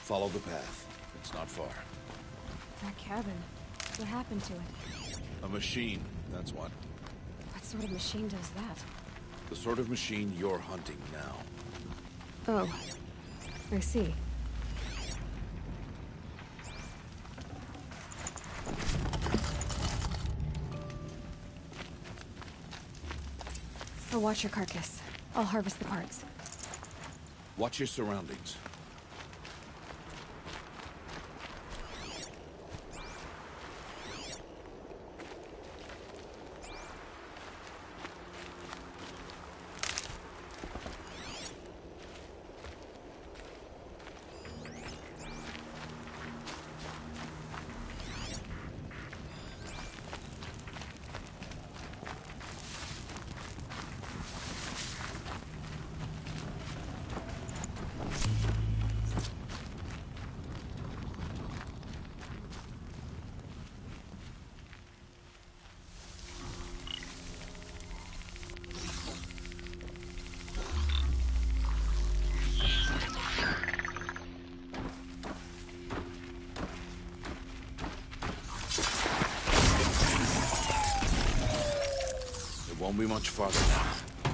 Follow the path. It's not far. That cabin. What happened to it? A machine, that's what. What sort of machine does that? The sort of machine you're hunting now. Oh. I see. I'll watch your carcass. I'll harvest the parts. Watch your surroundings. Won't be much farther now.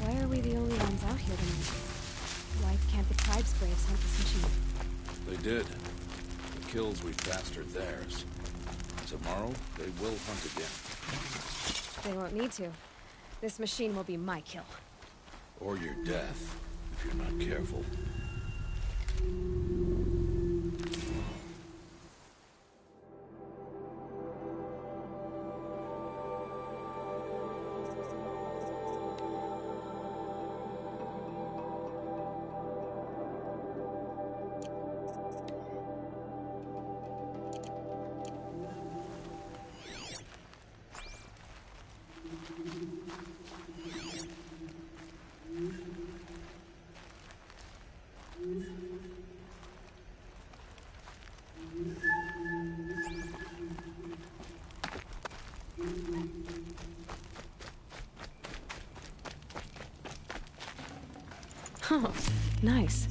Why are we the only ones out here tonight? Why can't the tribe's braves hunt this machine? They did. The kills we passed are theirs. Tomorrow, they will hunt again. They won't need to. This machine will be my kill. Or your death, if you're not careful. Oh, nice.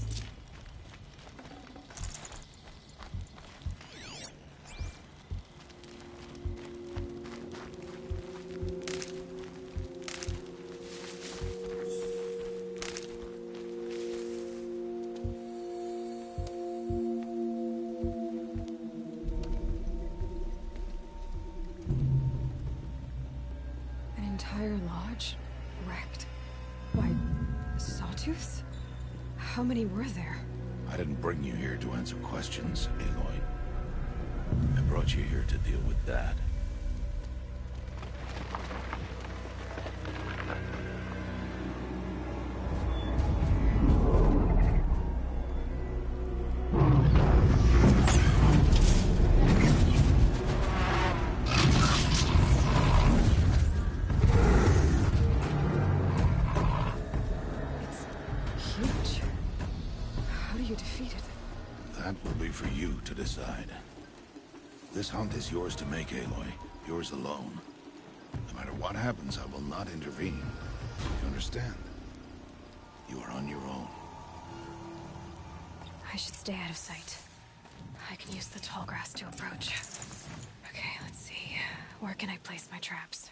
An entire lodge wrecked. Why, sawtooths? How many were there? I didn't bring you here to answer questions, Aloy. I brought you here to deal with Dad. Huge. How do you defeat it? That will be for you to decide. This hunt is yours to make, Aloy. Yours alone. No matter what happens, I will not intervene. You understand? You are on your own. I should stay out of sight. I can use the tall grass to approach. Okay, let's see. Where can I place my traps?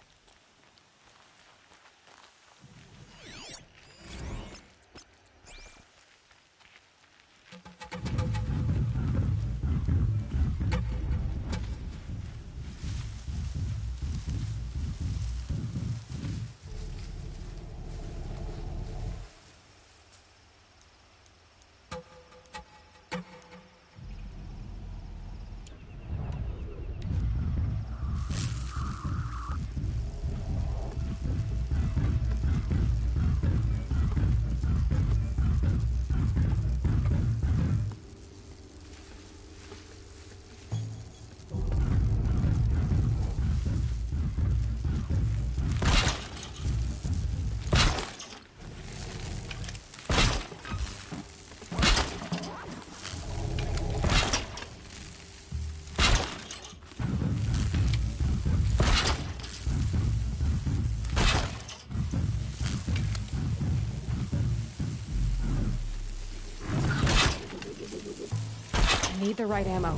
I need the right ammo.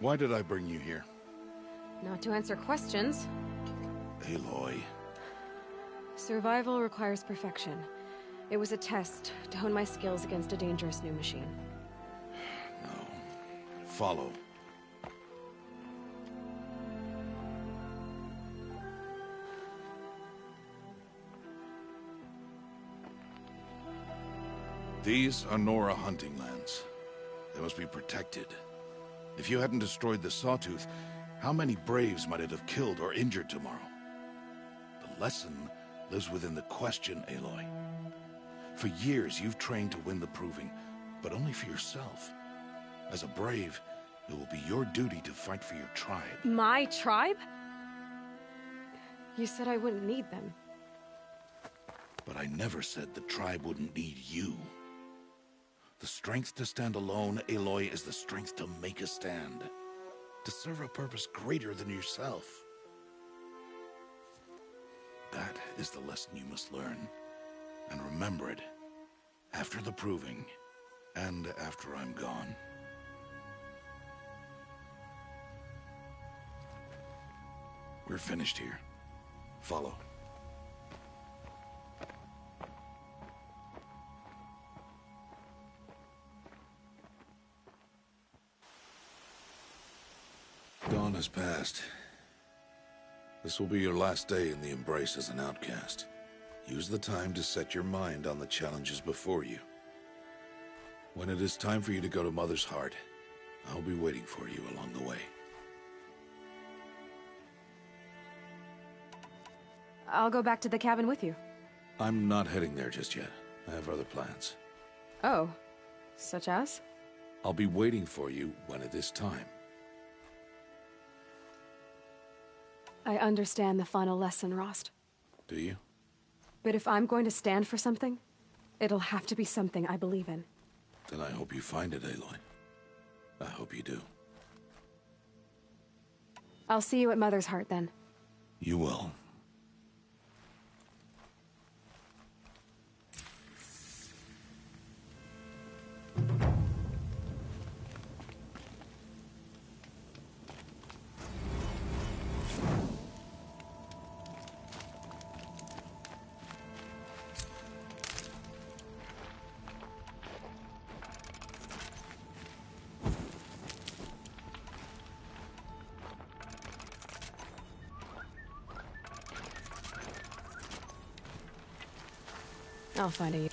Why did I bring you here? Not to answer questions. Aloy. Survival requires perfection. It was a test to hone my skills against a dangerous new machine. No. Follow. These are Nora hunting lands. They must be protected. If you hadn't destroyed the Sawtooth, how many Braves might it have killed or injured tomorrow? The lesson lives within the question, Aloy. For years, you've trained to win the Proving, but only for yourself. As a Brave, it will be your duty to fight for your tribe. My tribe? You said I wouldn't need them. But I never said the tribe wouldn't need you. The strength to stand alone, Aloy, is the strength to make a stand. To serve a purpose greater than yourself. That is the lesson you must learn. And remember it. After the Proving. And after I'm gone. We're finished here. Follow. Dawn has passed. This will be your last day in the Embrace as an outcast. Use the time to set your mind on the challenges before you. When it is time for you to go to Mother's Heart, I'll be waiting for you along the way. I'll go back to the cabin with you. I'm not heading there just yet. I have other plans. Oh, such as? I'll be waiting for you when it is time. I understand the final lesson, Rost. Do you? But if I'm going to stand for something, it'll have to be something I believe in. Then I hope you find it, Aloy. I hope you do. I'll see you at Mother's Heart, then. You will. I'll find a...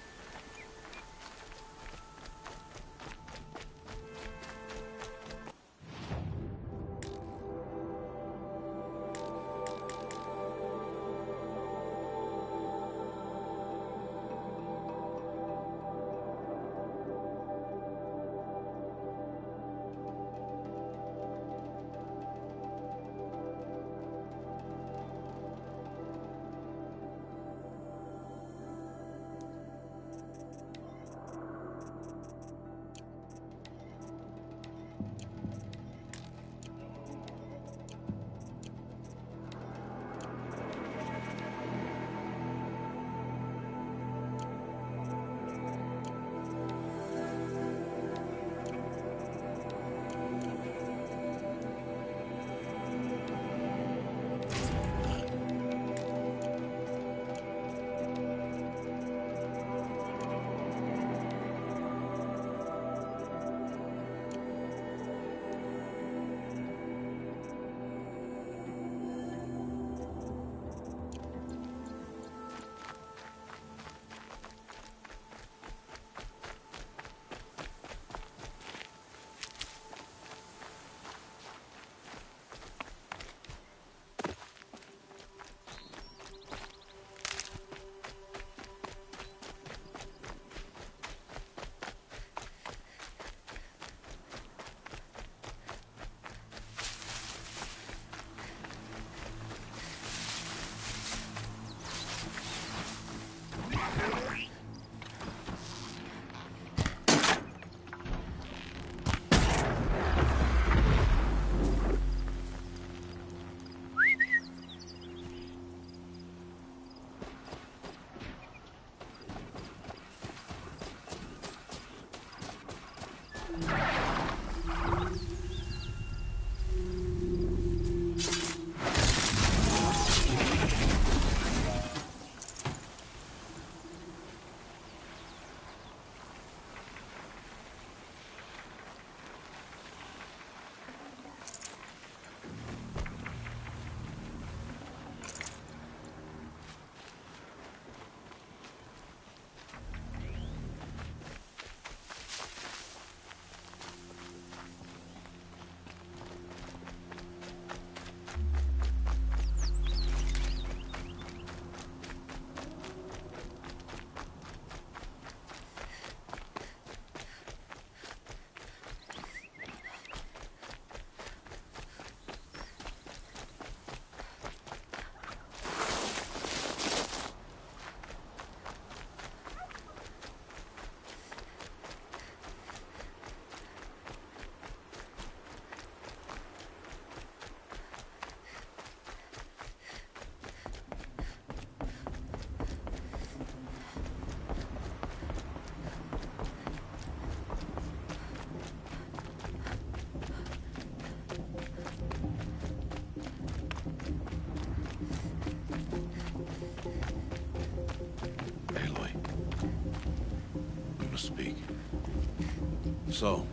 So,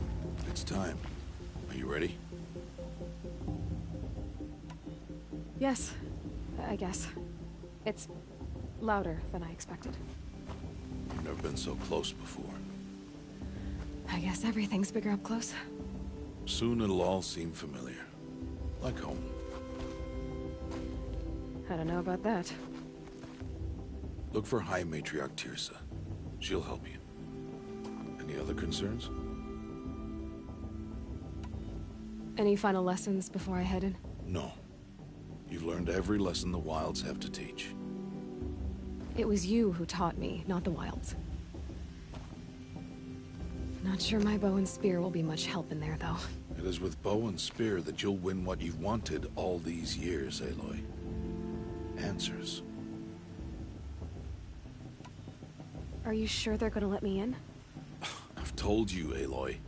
it's time. Are you ready? Yes, I guess. It's louder than I expected. You've never been so close before. I guess everything's bigger up close. Soon it'll all seem familiar. Like home. I don't know about that. Look for High Matriarch Teersa. She'll help you. Any other concerns? Any final lessons before I head in? No. You've learned every lesson the Wilds have to teach. It was you who taught me, not the Wilds. Not sure my bow and spear will be much help in there, though. It is with bow and spear that you'll win what you've wanted all these years, Aloy. Answers. Are you sure they're gonna let me in? I've told you, Aloy.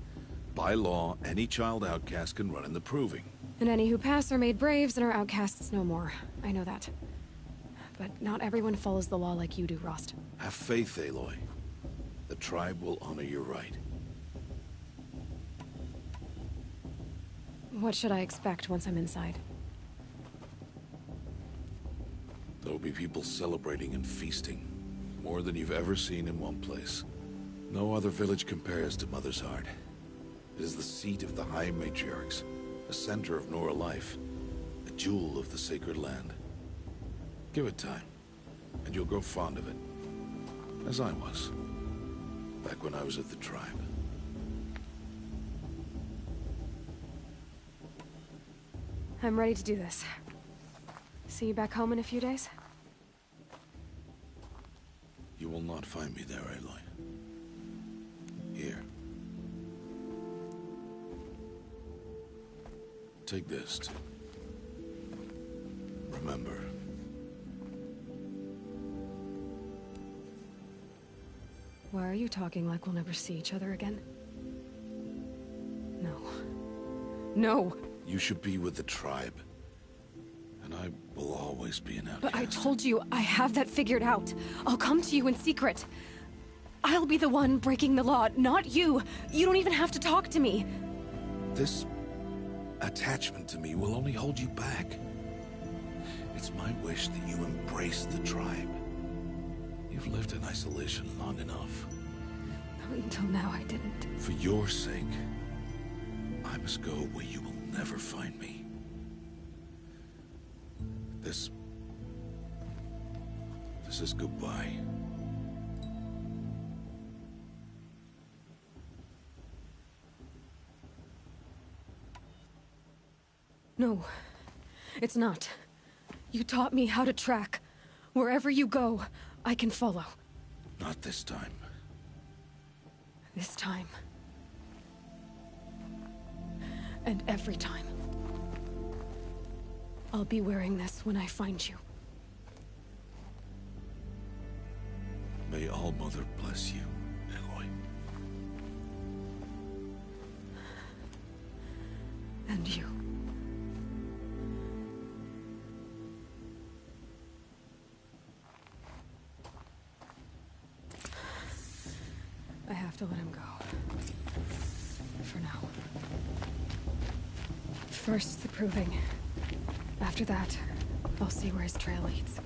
By law, any child outcast can run in the Proving. And any who pass are made braves and are outcasts no more. I know that. But not everyone follows the law like you do, Rost. Have faith, Aloy. The tribe will honor your right. What should I expect once I'm inside? There'll be people celebrating and feasting. More than you've ever seen in one place. No other village compares to Mother's Heart. It is the seat of the High Matriarchs, the center of Nora life, a jewel of the sacred land. Give it time, and you'll grow fond of it. As I was, back when I was at the tribe. I'm ready to do this. See you back home in a few days? You will not find me there, Aloy. Here. Take this, too. Remember. Why are you talking like we'll never see each other again? No. No! You should be with the tribe. And I will always be an outcast. But I told you, I have that figured out. I'll come to you in secret. I'll be the one breaking the law, not you. You don't even have to talk to me. This attachment to me will only hold you back. It's my wish that you embrace the tribe. You've lived in isolation long enough. Until now, I didn't. For your sake, I must go where you will never find me. This is goodbye. No, it's not. You taught me how to track. Wherever you go, I can follow. Not this time. This time. And every time. I'll be wearing this when I find you. May All-Mother bless you, Aloy. And you. I have to let him go. For now. First, the Proving. After that, I'll see where his trail leads.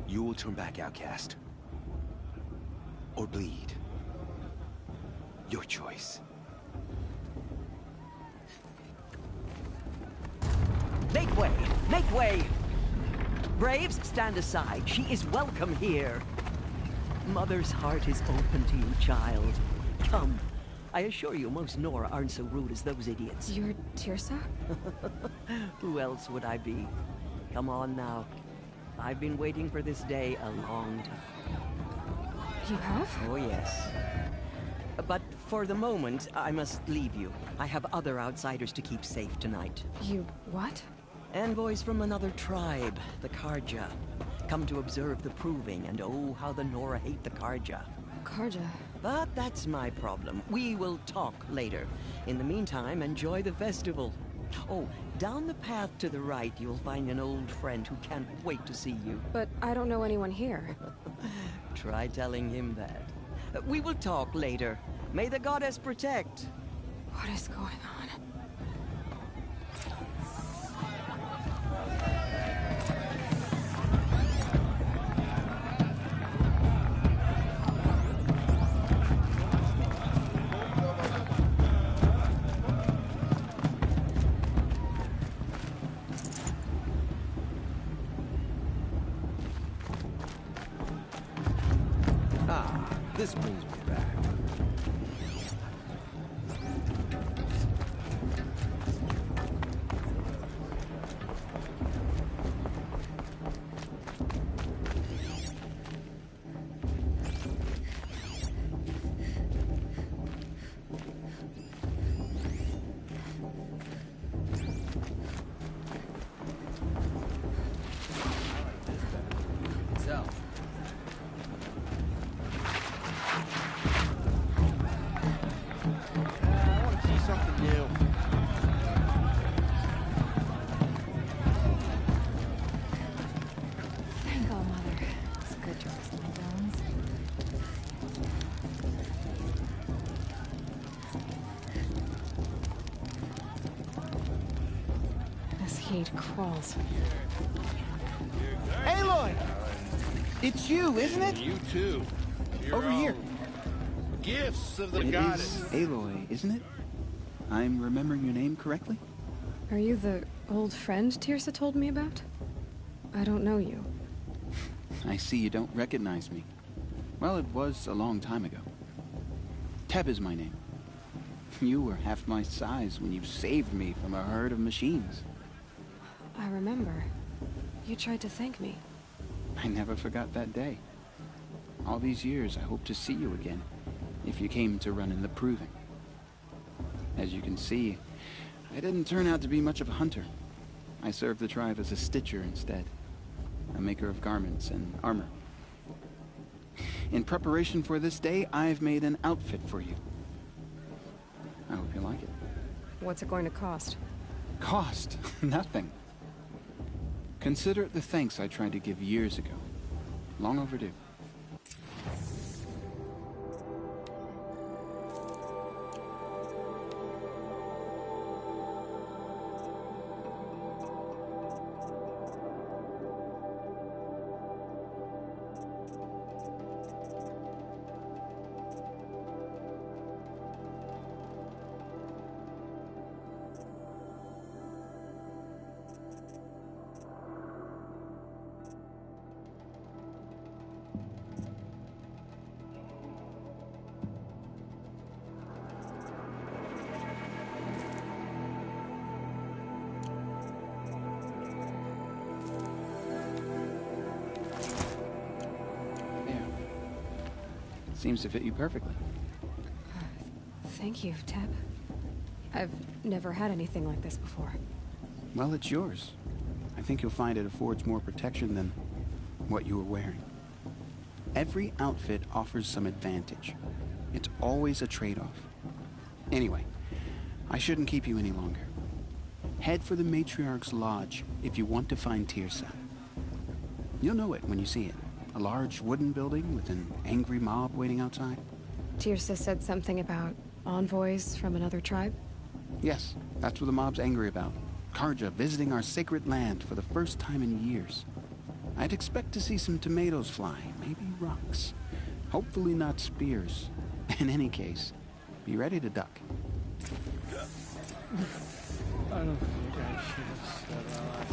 You will turn back, outcast. Or bleed. Your choice. Make way! Make way! Braves, stand aside. She is welcome here. Mother's heart is open to you, child. Come. I assure you, most Nora aren't so rude as those idiots. You're Teersa? Who else would I be? Come on now. I've been waiting for this day a long time. You have? Oh, yes. But for the moment, I must leave you. I have other outsiders to keep safe tonight. You what? Envoys from another tribe, the Carja. Come to observe the Proving, and oh, how the Nora hate the Carja. Karja. But that's my problem. We will talk later. In the meantime, enjoy the festival. Oh, down the path to the right, you'll find an old friend who can't wait to see you. But I don't know anyone here. Try telling him that. We will talk later. May the goddess protect. What is going on? This brings me back. Hate crawls. Aloy! It's you, isn't it? You too. Over here. Gifts of the It goddess. is Aloy, isn't it? I'm remembering your name correctly? Are you the old friend Tirsa told me about? I don't know you. I see you don't recognize me. Well, it was a long time ago. Teb is my name. You were half my size when you saved me from a herd of machines. I remember. You tried to thank me. I never forgot that day. All these years, I hope to see you again, if you came to run in the Proving. As you can see, I didn't turn out to be much of a hunter. I served the tribe as a stitcher instead, a maker of garments and armor. In preparation for this day, I've made an outfit for you. I hope you like it. What's it going to cost? Cost? Nothing. Consider it the thanks I tried to give years ago. Long overdue. Seems to fit you perfectly. Thank you, Teb. I've never had anything like this before. Well, it's yours. I think you'll find it affords more protection than what you were wearing. Every outfit offers some advantage. It's always a trade-off. Anyway, I shouldn't keep you any longer. Head for the Matriarch's Lodge if you want to find Tirsa. You'll know it when you see it. A large wooden building with an angry mob waiting outside. Tirsa said something about envoys from another tribe? Yes, that's what the mob's angry about. Karja visiting our sacred land for the first time in years. I'd expect to see some tomatoes fly, maybe rocks. Hopefully not spears. In any case, be ready to duck. I don't think I should have said all that.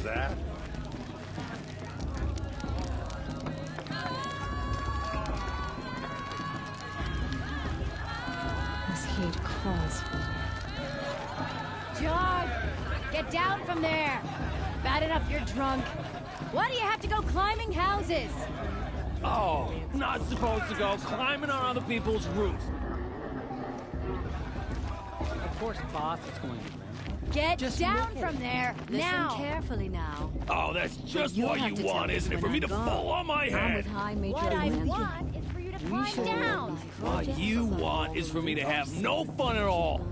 that? This heat crawls. John! Get down from there! Bad enough you're drunk. Why do you have to go climbing houses? Oh, not supposed to go climbing on other people's roofs. Of course, boss is going to win. Get Just down from there, now! Listen carefully now. Oh, that's just You'll what have you to tell want, me isn't it? when For me I'm to gone. fall on my I'm head. with High Major What I Lincoln. want is for you to climb down! What you want is for me to have no fun at all.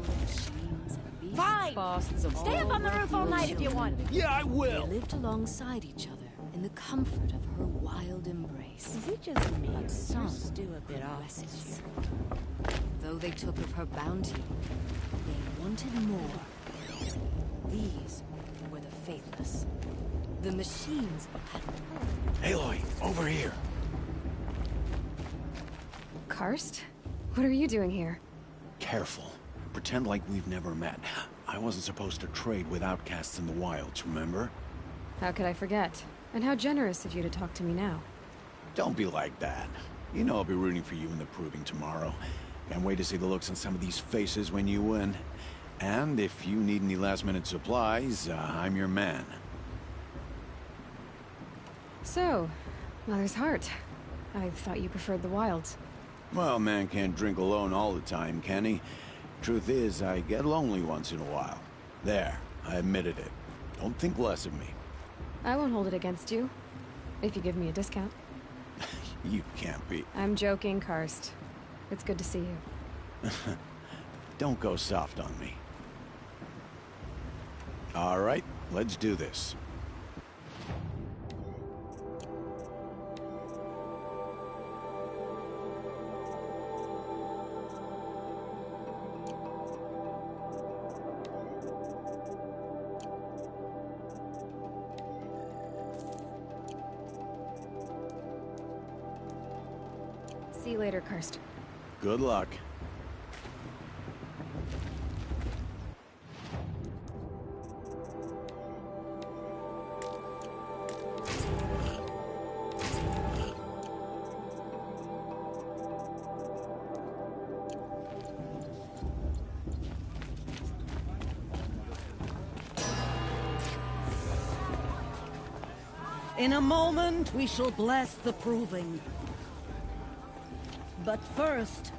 Fine! Stay up on the roof all night if you want. Yeah, I will. They lived alongside each other in the comfort of her wild embrace. Is it just me? But some Still a bit were off restless. Though they took of her bounty, they wanted more. These were the faithless. The machines had Aloy, over here. Karst? What are you doing here? Careful. Pretend like we've never met. I wasn't supposed to trade with outcasts in the wilds, remember? How could I forget? And how generous of you to talk to me now. Don't be like that. You know I'll be rooting for you in the proving tomorrow. Can't wait to see the looks on some of these faces when you win. And if you need any last-minute supplies, I'm your man. So, Mother's Heart. I thought you preferred the wilds. Well, man can't drink alone all the time, can he? Truth is, I get lonely once in a while. There, I admitted it. Don't think less of me. I won't hold it against you. If you give me a discount. You can't be. I'm joking, Karst. It's good to see you. Don't go soft on me. All right, let's do this. See you later, Karst. Good luck. In a moment, we shall bless the proving. But first,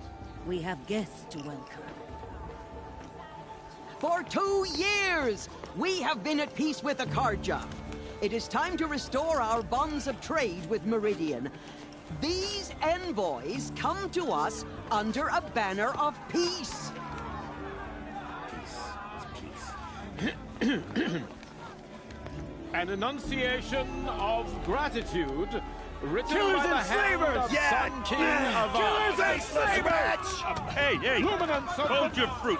we have guests to welcome. For 2 years, we have been at peace with Akarja. It is time to restore our bonds of trade with Meridian. These envoys come to us under a banner of peace. An enunciation of gratitude written Killers by the and hand slavers! of Yeah! Sun King of Killers and slavers! Hey, hey! Luminance of Hold the- your fruit,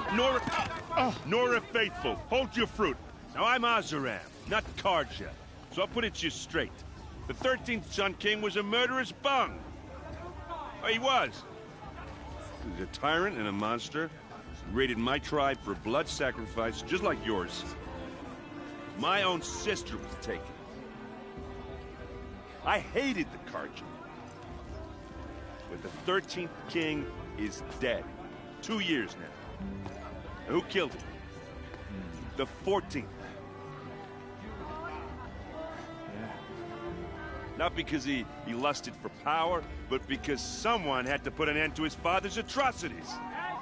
Nora Faithful. Hold your fruit. Now I'm Oseram, not Karja, so I'll put it to you straight. The 13th Sun King was a murderous bung. Oh, he was. He was a tyrant and a monster. He raided my tribe for blood sacrifice, just like yours. My own sister was taken. I hated the Karja. But the 13th king is dead. 2 years now. And who killed him? The 14th. Not because he lusted for power, but because someone had to put an end to his father's atrocities.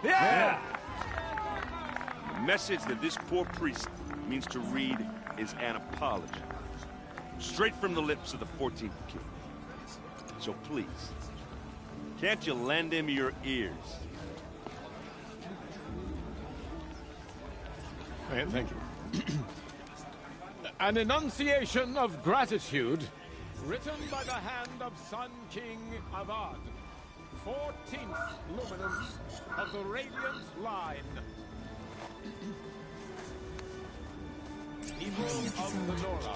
Yeah! The message that this poor priest means to read is an apology. Straight from the lips of the 14th king. So please, can't you lend him your ears? Thank you. An enunciation of gratitude written by the hand of Sun King Avad, 14th luminance of the Radiant Line. People of the Nora,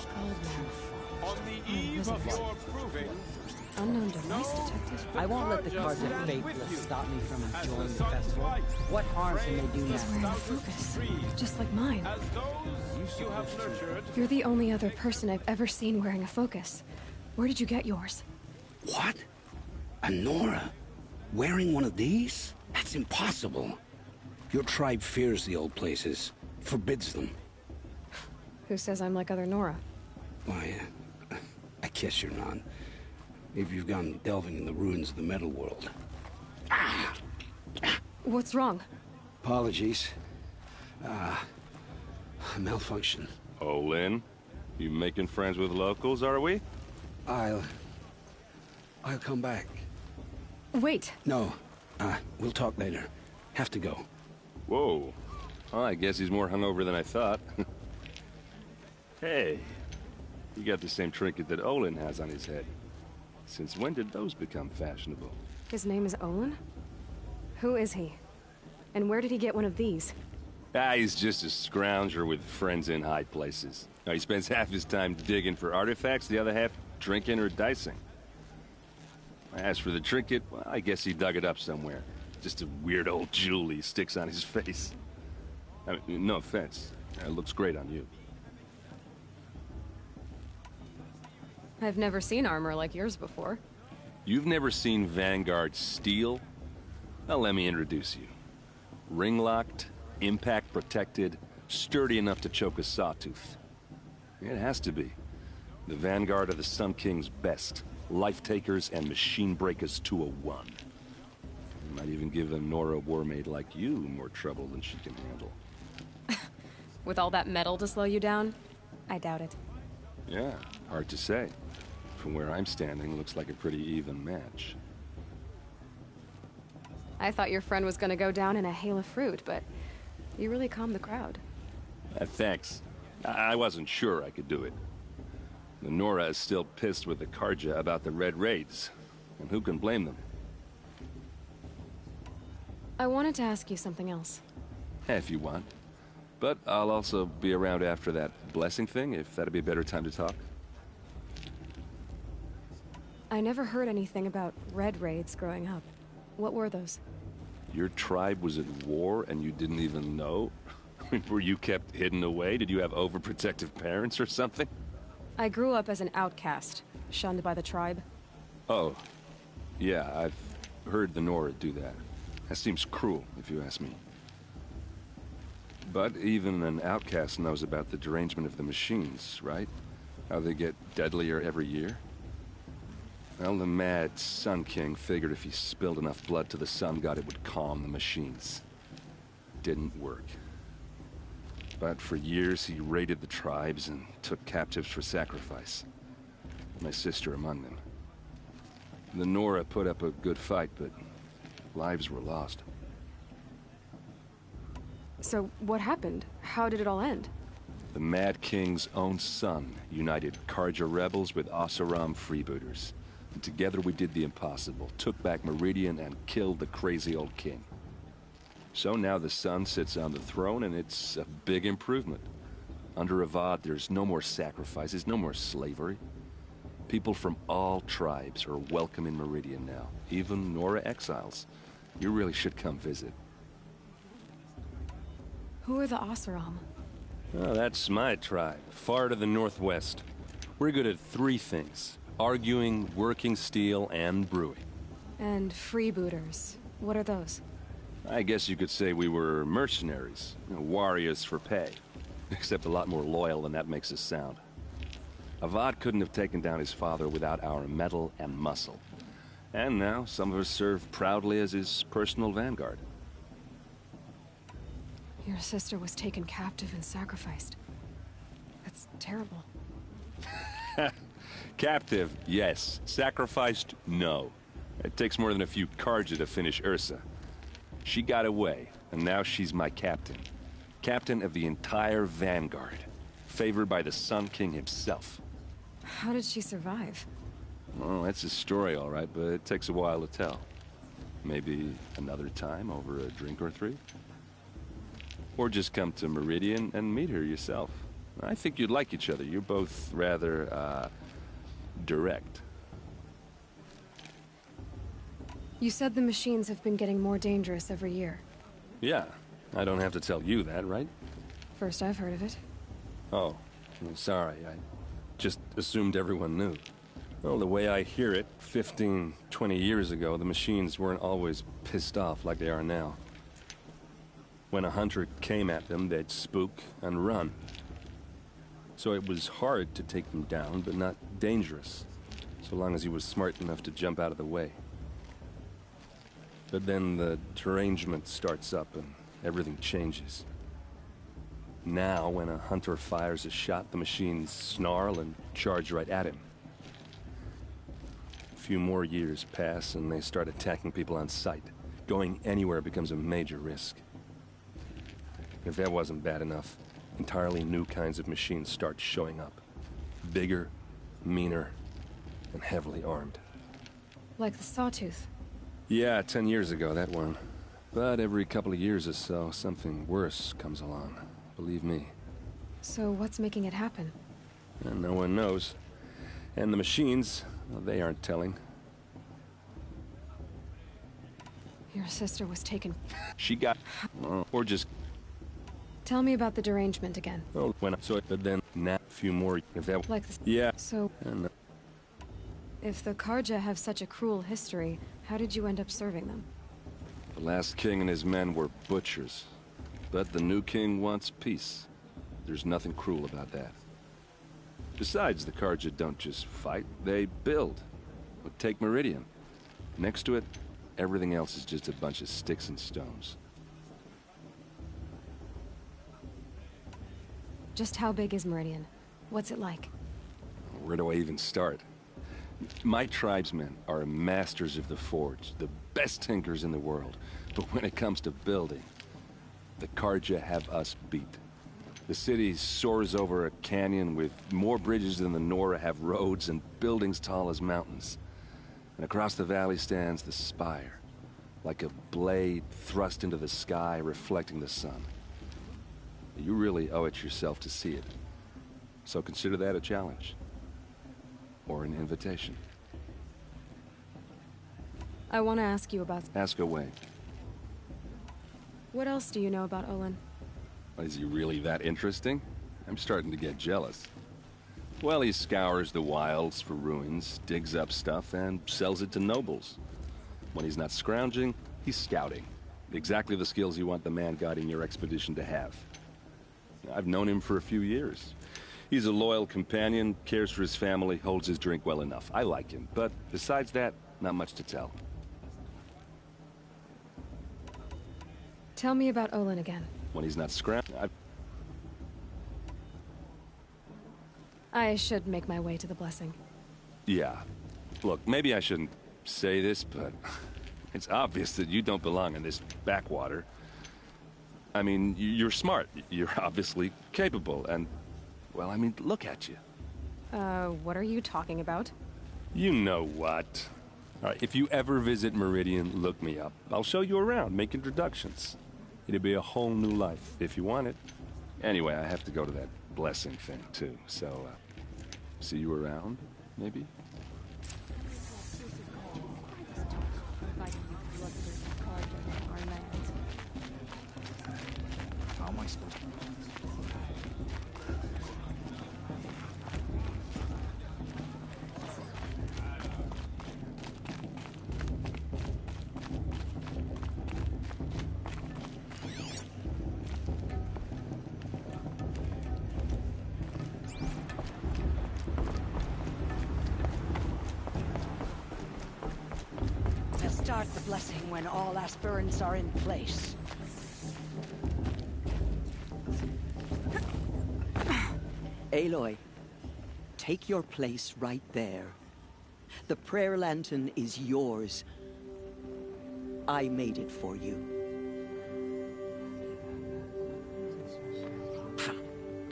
on the eve of your proving, Unknown device detected. I won't let the cards of Faithless stop me from enjoying the festival. What harm can they do now? He's wearing a focus, just like mine. You're the only other person I've ever seen wearing a focus. Where did you get yours? What? A Nora? Wearing one of these? That's impossible. Your tribe fears the old places, forbids them. Who says I'm like other Nora? Why, I guess you're not. If you've gone delving in the ruins of the metal world. What's wrong? Apologies. A malfunction. Oh, Lynn? You making friends with locals, are we? I'll come back. Wait. No. We'll talk later. Have to go. Whoa. Well, I guess he's more hungover than I thought. Hey. You got the same trinket that Olin has on his head. Since when did those become fashionable? His name is Olin? Who is he? And where did he get one of these? He's just a scrounger with friends in high places. Now, he spends half his time digging for artifacts, the other half drinking or dicing. As for the trinket, well, I guess he dug it up somewhere. Just a weird old jewel he sticks on his face. I mean, no offense. It looks great on you. I've never seen armor like yours before. You've never seen Vanguard steel? Well, let me introduce you. Ring-locked, impact-protected, sturdy enough to choke a sawtooth. It has to be. The Vanguard of the Sun King's best. Life-takers and machine-breakers to a one. Might even give a Nora warmaid like you more trouble than she can handle. With all that metal to slow you down? I doubt it. Yeah, hard to say. From where I'm standing, looks like a pretty even match. I thought your friend was gonna go down in a hail of fruit, but you really calmed the crowd. Thanks. I wasn't sure I could do it. The Nora is still pissed with the Karja about the Red Raids, and who can blame them? I wanted to ask you something else. If you want. But I'll also be around after that blessing thing, if that'd be a better time to talk. I never heard anything about Red Raids growing up. What were those? Your tribe was at war and you didn't even know? Were you kept hidden away? Did you have overprotective parents or something? I grew up as an outcast, shunned by the tribe. Oh. Yeah, I've heard the Nora do that. That seems cruel, if you ask me. But even an outcast knows about the derangement of the machines, right? How they get deadlier every year? Well, the mad Sun King figured if he spilled enough blood to the Sun God, it would calm the machines. Didn't work. But for years, he raided the tribes and took captives for sacrifice. My sister among them. The Nora put up a good fight, but lives were lost. So, what happened? How did it all end? The Mad King's own son united Karja rebels with Oseram freebooters. And together we did the impossible, took back Meridian and killed the crazy old king. So now the Sun sits on the throne and it's a big improvement. Under Avad, there's no more sacrifices, no more slavery. People from all tribes are welcome in Meridian now, even Nora exiles. You really should come visit. Who are the Oseram? Oh, that's my tribe, far to the northwest. We're good at three things. Arguing, working steel, and brewing. And freebooters. What are those? I guess you could say we were mercenaries. Warriors for pay. Except a lot more loyal than that makes us sound. Avad couldn't have taken down his father without our metal and muscle. And now, some of us serve proudly as his personal vanguard. Your sister was taken captive and sacrificed. That's terrible. Captive, yes. Sacrificed, no. It takes more than a few Karja to finish Ursa. She got away, and now she's my captain. Captain of the entire Vanguard. Favored by the Sun King himself. How did she survive? Well, that's a story, all right, but it takes a while to tell. Maybe another time over a drink or three? Or just come to Meridian and meet her yourself. I think you'd like each other. You're both rather, direct. You said the machines have been getting more dangerous every year. Yeah, I don't have to tell you that, right? First I've heard of it. Oh, I'm sorry. I just assumed everyone knew. Well, the way I hear it, 15, 20 years ago, the machines weren't always pissed off like they are now. When a hunter came at them, they'd spook and run. So it was hard to take them down, but not dangerous, so long as he was smart enough to jump out of the way. But then the derangement starts up and everything changes. Now, when a hunter fires a shot, the machines snarl and charge right at him. A few more years pass and they start attacking people on sight. Going anywhere becomes a major risk. If that wasn't bad enough, entirely new kinds of machines start showing up. Bigger, meaner, and heavily armed. Like the Sawtooth. Yeah, 10 years ago, that one. But every couple of years or so, something worse comes along. Believe me. So what's making it happen? And no one knows. And the machines, well, they aren't telling. Your sister was taken. She got... or just... Tell me about the derangement again. Oh, when I saw it, but then, a few more, if that... Like the... Yeah. So... And, if the Carja have such a cruel history, how did you end up serving them? the last king and his men were butchers. But the new king wants peace. There's nothing cruel about that. Besides, the Carja don't just fight, they build. Take Meridian. Next to it, everything else is just a bunch of sticks and stones. Just how big is Meridian? What's it like? Where do I even start? My tribesmen are masters of the forge, the best tinkers in the world. But when it comes to building, the Carja have us beat. The city soars over a canyon with more bridges than the Nora have roads and buildings tall as mountains. And across the valley stands the spire, like a blade thrust into the sky reflecting the sun. You really owe it yourself to see it. So consider that a challenge. Or an invitation. I want to ask you about... Ask away. What else do you know about Olin? Is he really that interesting? I'm starting to get jealous. Well, he scours the wilds for ruins, digs up stuff, and sells it to nobles. When he's not scrounging, he's scouting. Exactly the skills you want the man guiding your expedition to have. I've known him for a few years. He's a loyal companion, cares for his family, holds his drink well enough. I like him, but besides that, not much to tell. Tell me about Olin again. When he's not scrounging, I should make my way to the blessing. Yeah. Look, maybe I shouldn't say this, but it's obvious that you don't belong in this backwater. I mean, you're smart. You're obviously capable, and... well, I mean, look at you. What are you talking about? You know what. All right, if you ever visit Meridian, look me up. I'll show you around, make introductions. It'll be a whole new life, if you want it. Anyway, I have to go to that blessing thing, too, so, see you around, maybe? How am I supposed to... Start the blessing when all aspirants are in place. Aloy, take your place right there. The prayer lantern is yours. I made it for you.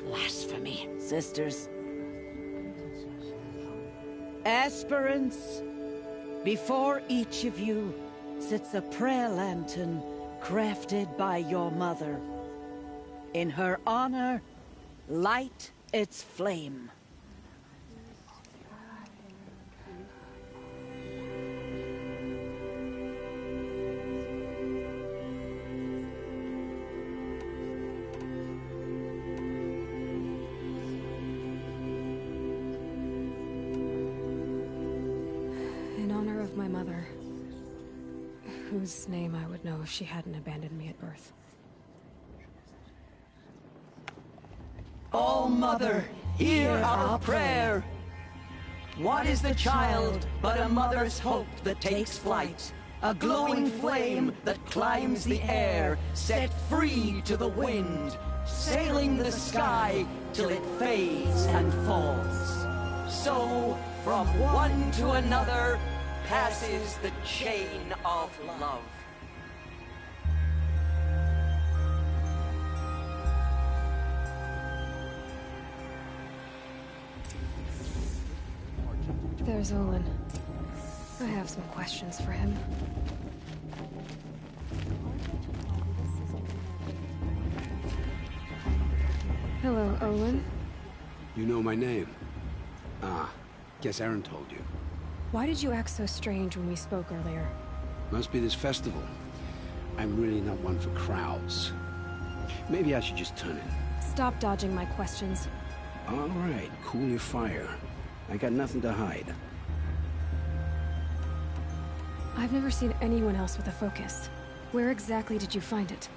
Blasphemy. Sisters. Aspirants, before each of you sits a prayer lantern crafted by your mother. In her honor, light its flame. of my mother, whose name I would know if she hadn't abandoned me at birth. All Mother, hear our prayer. What is the child but a mother's hope that takes flight? A glowing flame that climbs the air, set free to the wind, sailing the sky till it fades and falls. So, from one to another, passes the chain of love. There's Olin. I have some questions for him. Hello, Olin. You know my name? Ah, guess Aaron told you. Why did you act so strange when we spoke earlier? Must be this festival. I'm really not one for crowds. Maybe I should just turn in. Stop dodging my questions. All right, cool your fire. I got nothing to hide. I've never seen anyone else with a focus. Where exactly did you find it?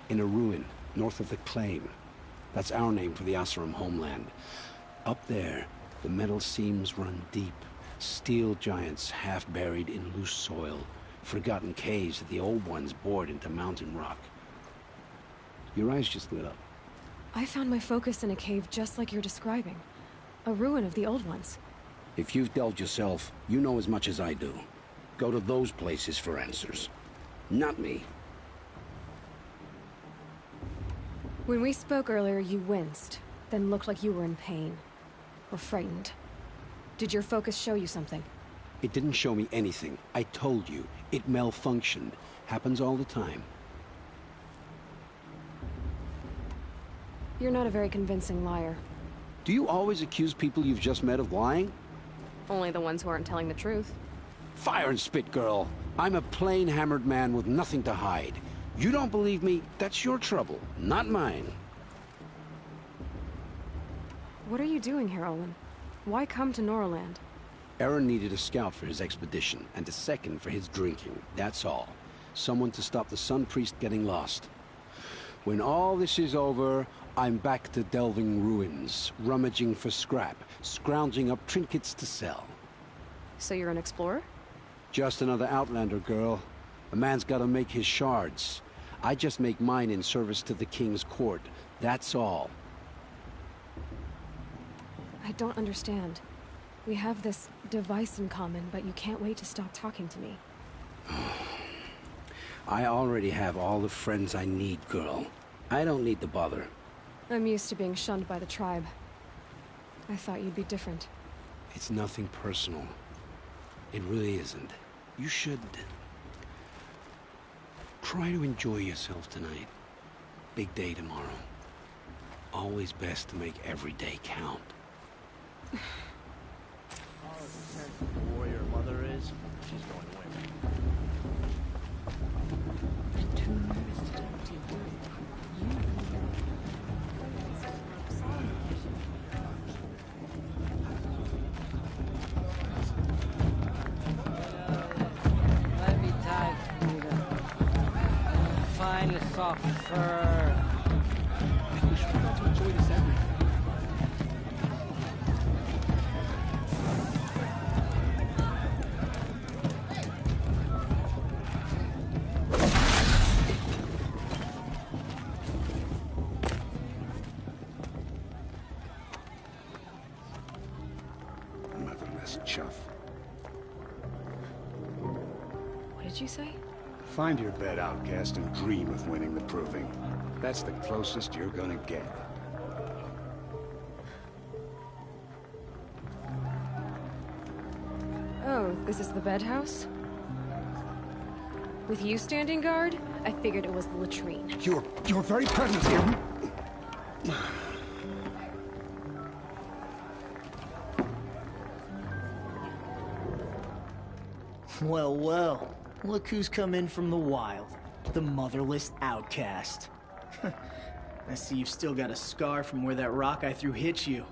In a ruin, north of the Claim. That's our name for the Oseram homeland. Up there, the metal seams run deep. Steel giants half buried in loose soil. Forgotten caves that the old ones bored into mountain rock. Your eyes just lit up. I found my focus in a cave just like you're describing. A ruin of the old ones. If you've delved yourself, you know as much as I do. Go to those places for answers. Not me. When we spoke earlier, you winced, then looked like you were in pain. Or frightened. Did your focus show you something? It didn't show me anything. I told you. It malfunctioned. Happens all the time. You're not a very convincing liar. Do you always accuse people you've just met of lying? Only the ones who aren't telling the truth. Fire and spit, girl. I'm a plain hammered man with nothing to hide. You don't believe me, that's your trouble, not mine. What are you doing here, Olin? Why come to Norland? Aaron needed a scout for his expedition, and a second for his drinking, that's all. Someone to stop the Sun Priest getting lost. When all this is over, I'm back to delving ruins, rummaging for scrap, scrounging up trinkets to sell. So you're an explorer? Just another Outlander, girl. A man's gotta make his shards. I just make mine in service to the King's court, that's all. I don't understand. We have this device in common, but you can't wait to stop talking to me. I already have all the friends I need, girl. I don't need the bother. I'm used to being shunned by the tribe. I thought you'd be different. It's nothing personal. It really isn't. You should... try to enjoy yourself tonight. Big day tomorrow. Always best to make every day count. Warrior mother is. She's going away. Too nervous to talk to you. Let me tie Buddha. Fine soft fur. We should be able to enjoy this every day. Motherless chuff. What did you say? Find your bed, outcast, and dream of winning the proving. That's the closest you're gonna get. Oh, this is the bedhouse? With you standing guard, I figured it was the latrine. Your very presence here... Well, well. Look who's come in from the wild. The motherless outcast. I see you've still got a scar from where that rock I threw hit you.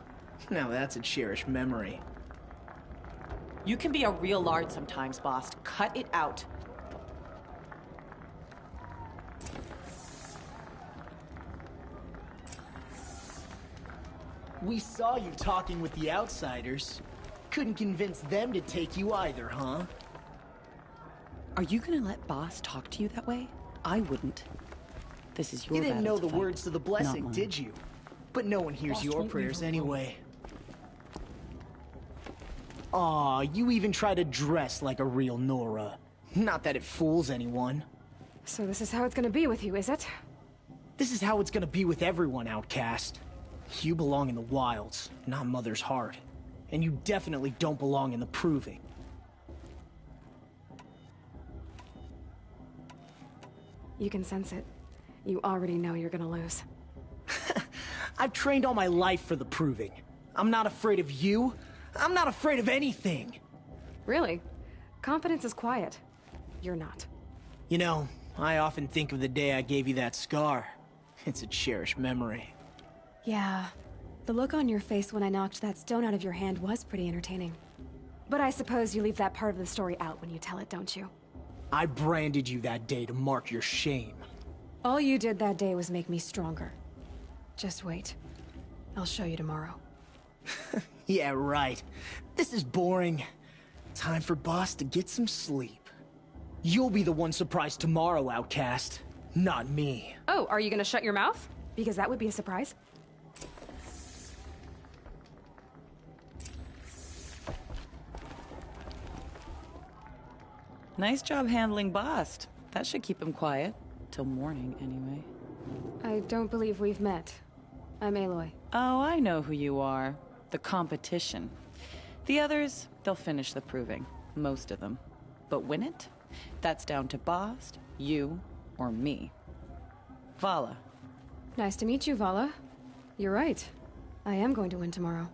Now that's a cherished memory. You can be a real lard sometimes, boss. Cut it out. We saw you talking with the outsiders. Couldn't convince them to take you either, huh? Are you gonna let boss talk to you that way? I wouldn't. This is your You didn't know the battle to fight, words to the not blessing, mine. did you? But no one hears Boss your won't leave prayers her alone. anyway. Aw, you even try to dress like a real Nora. Not that it fools anyone. So this is how it's gonna be with you, is it? This is how it's gonna be with everyone, Outcast. You belong in the wilds, not Mother's Heart. And you definitely don't belong in the Proving. You can sense it. You already know you're gonna lose. I've trained all my life for the Proving. I'm not afraid of you. I'm not afraid of anything. Really? Confidence is quiet. You're not. You know, I often think of the day I gave you that scar. It's a cherished memory. Yeah. The look on your face when I knocked that stone out of your hand was pretty entertaining. But I suppose you leave that part of the story out when you tell it, don't you? I branded you that day to mark your shame. All you did that day was make me stronger. Just wait. I'll show you tomorrow. Yeah, right. This is boring. Time for Boss to get some sleep. You'll be the one surprised tomorrow, Outcast. Not me. Oh, are you gonna shut your mouth? Because that would be a surprise. Nice job handling Bast. That should keep him quiet. Till morning, anyway. I don't believe we've met. I'm Aloy. Oh, I know who you are. The competition. The others, they'll finish the Proving. Most of them. But win it? That's down to Bast, you, or me. Vala. Nice to meet you, Vala. You're right. I am going to win tomorrow.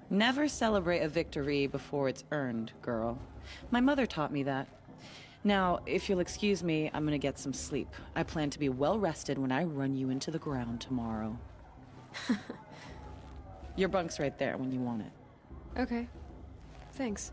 Never celebrate a victory before it's earned, girl. My mother taught me that. Now, if you'll excuse me, I'm gonna get some sleep. I plan to be well rested when I run you into the ground tomorrow. Your bunk's right there when you want it. Okay. Thanks.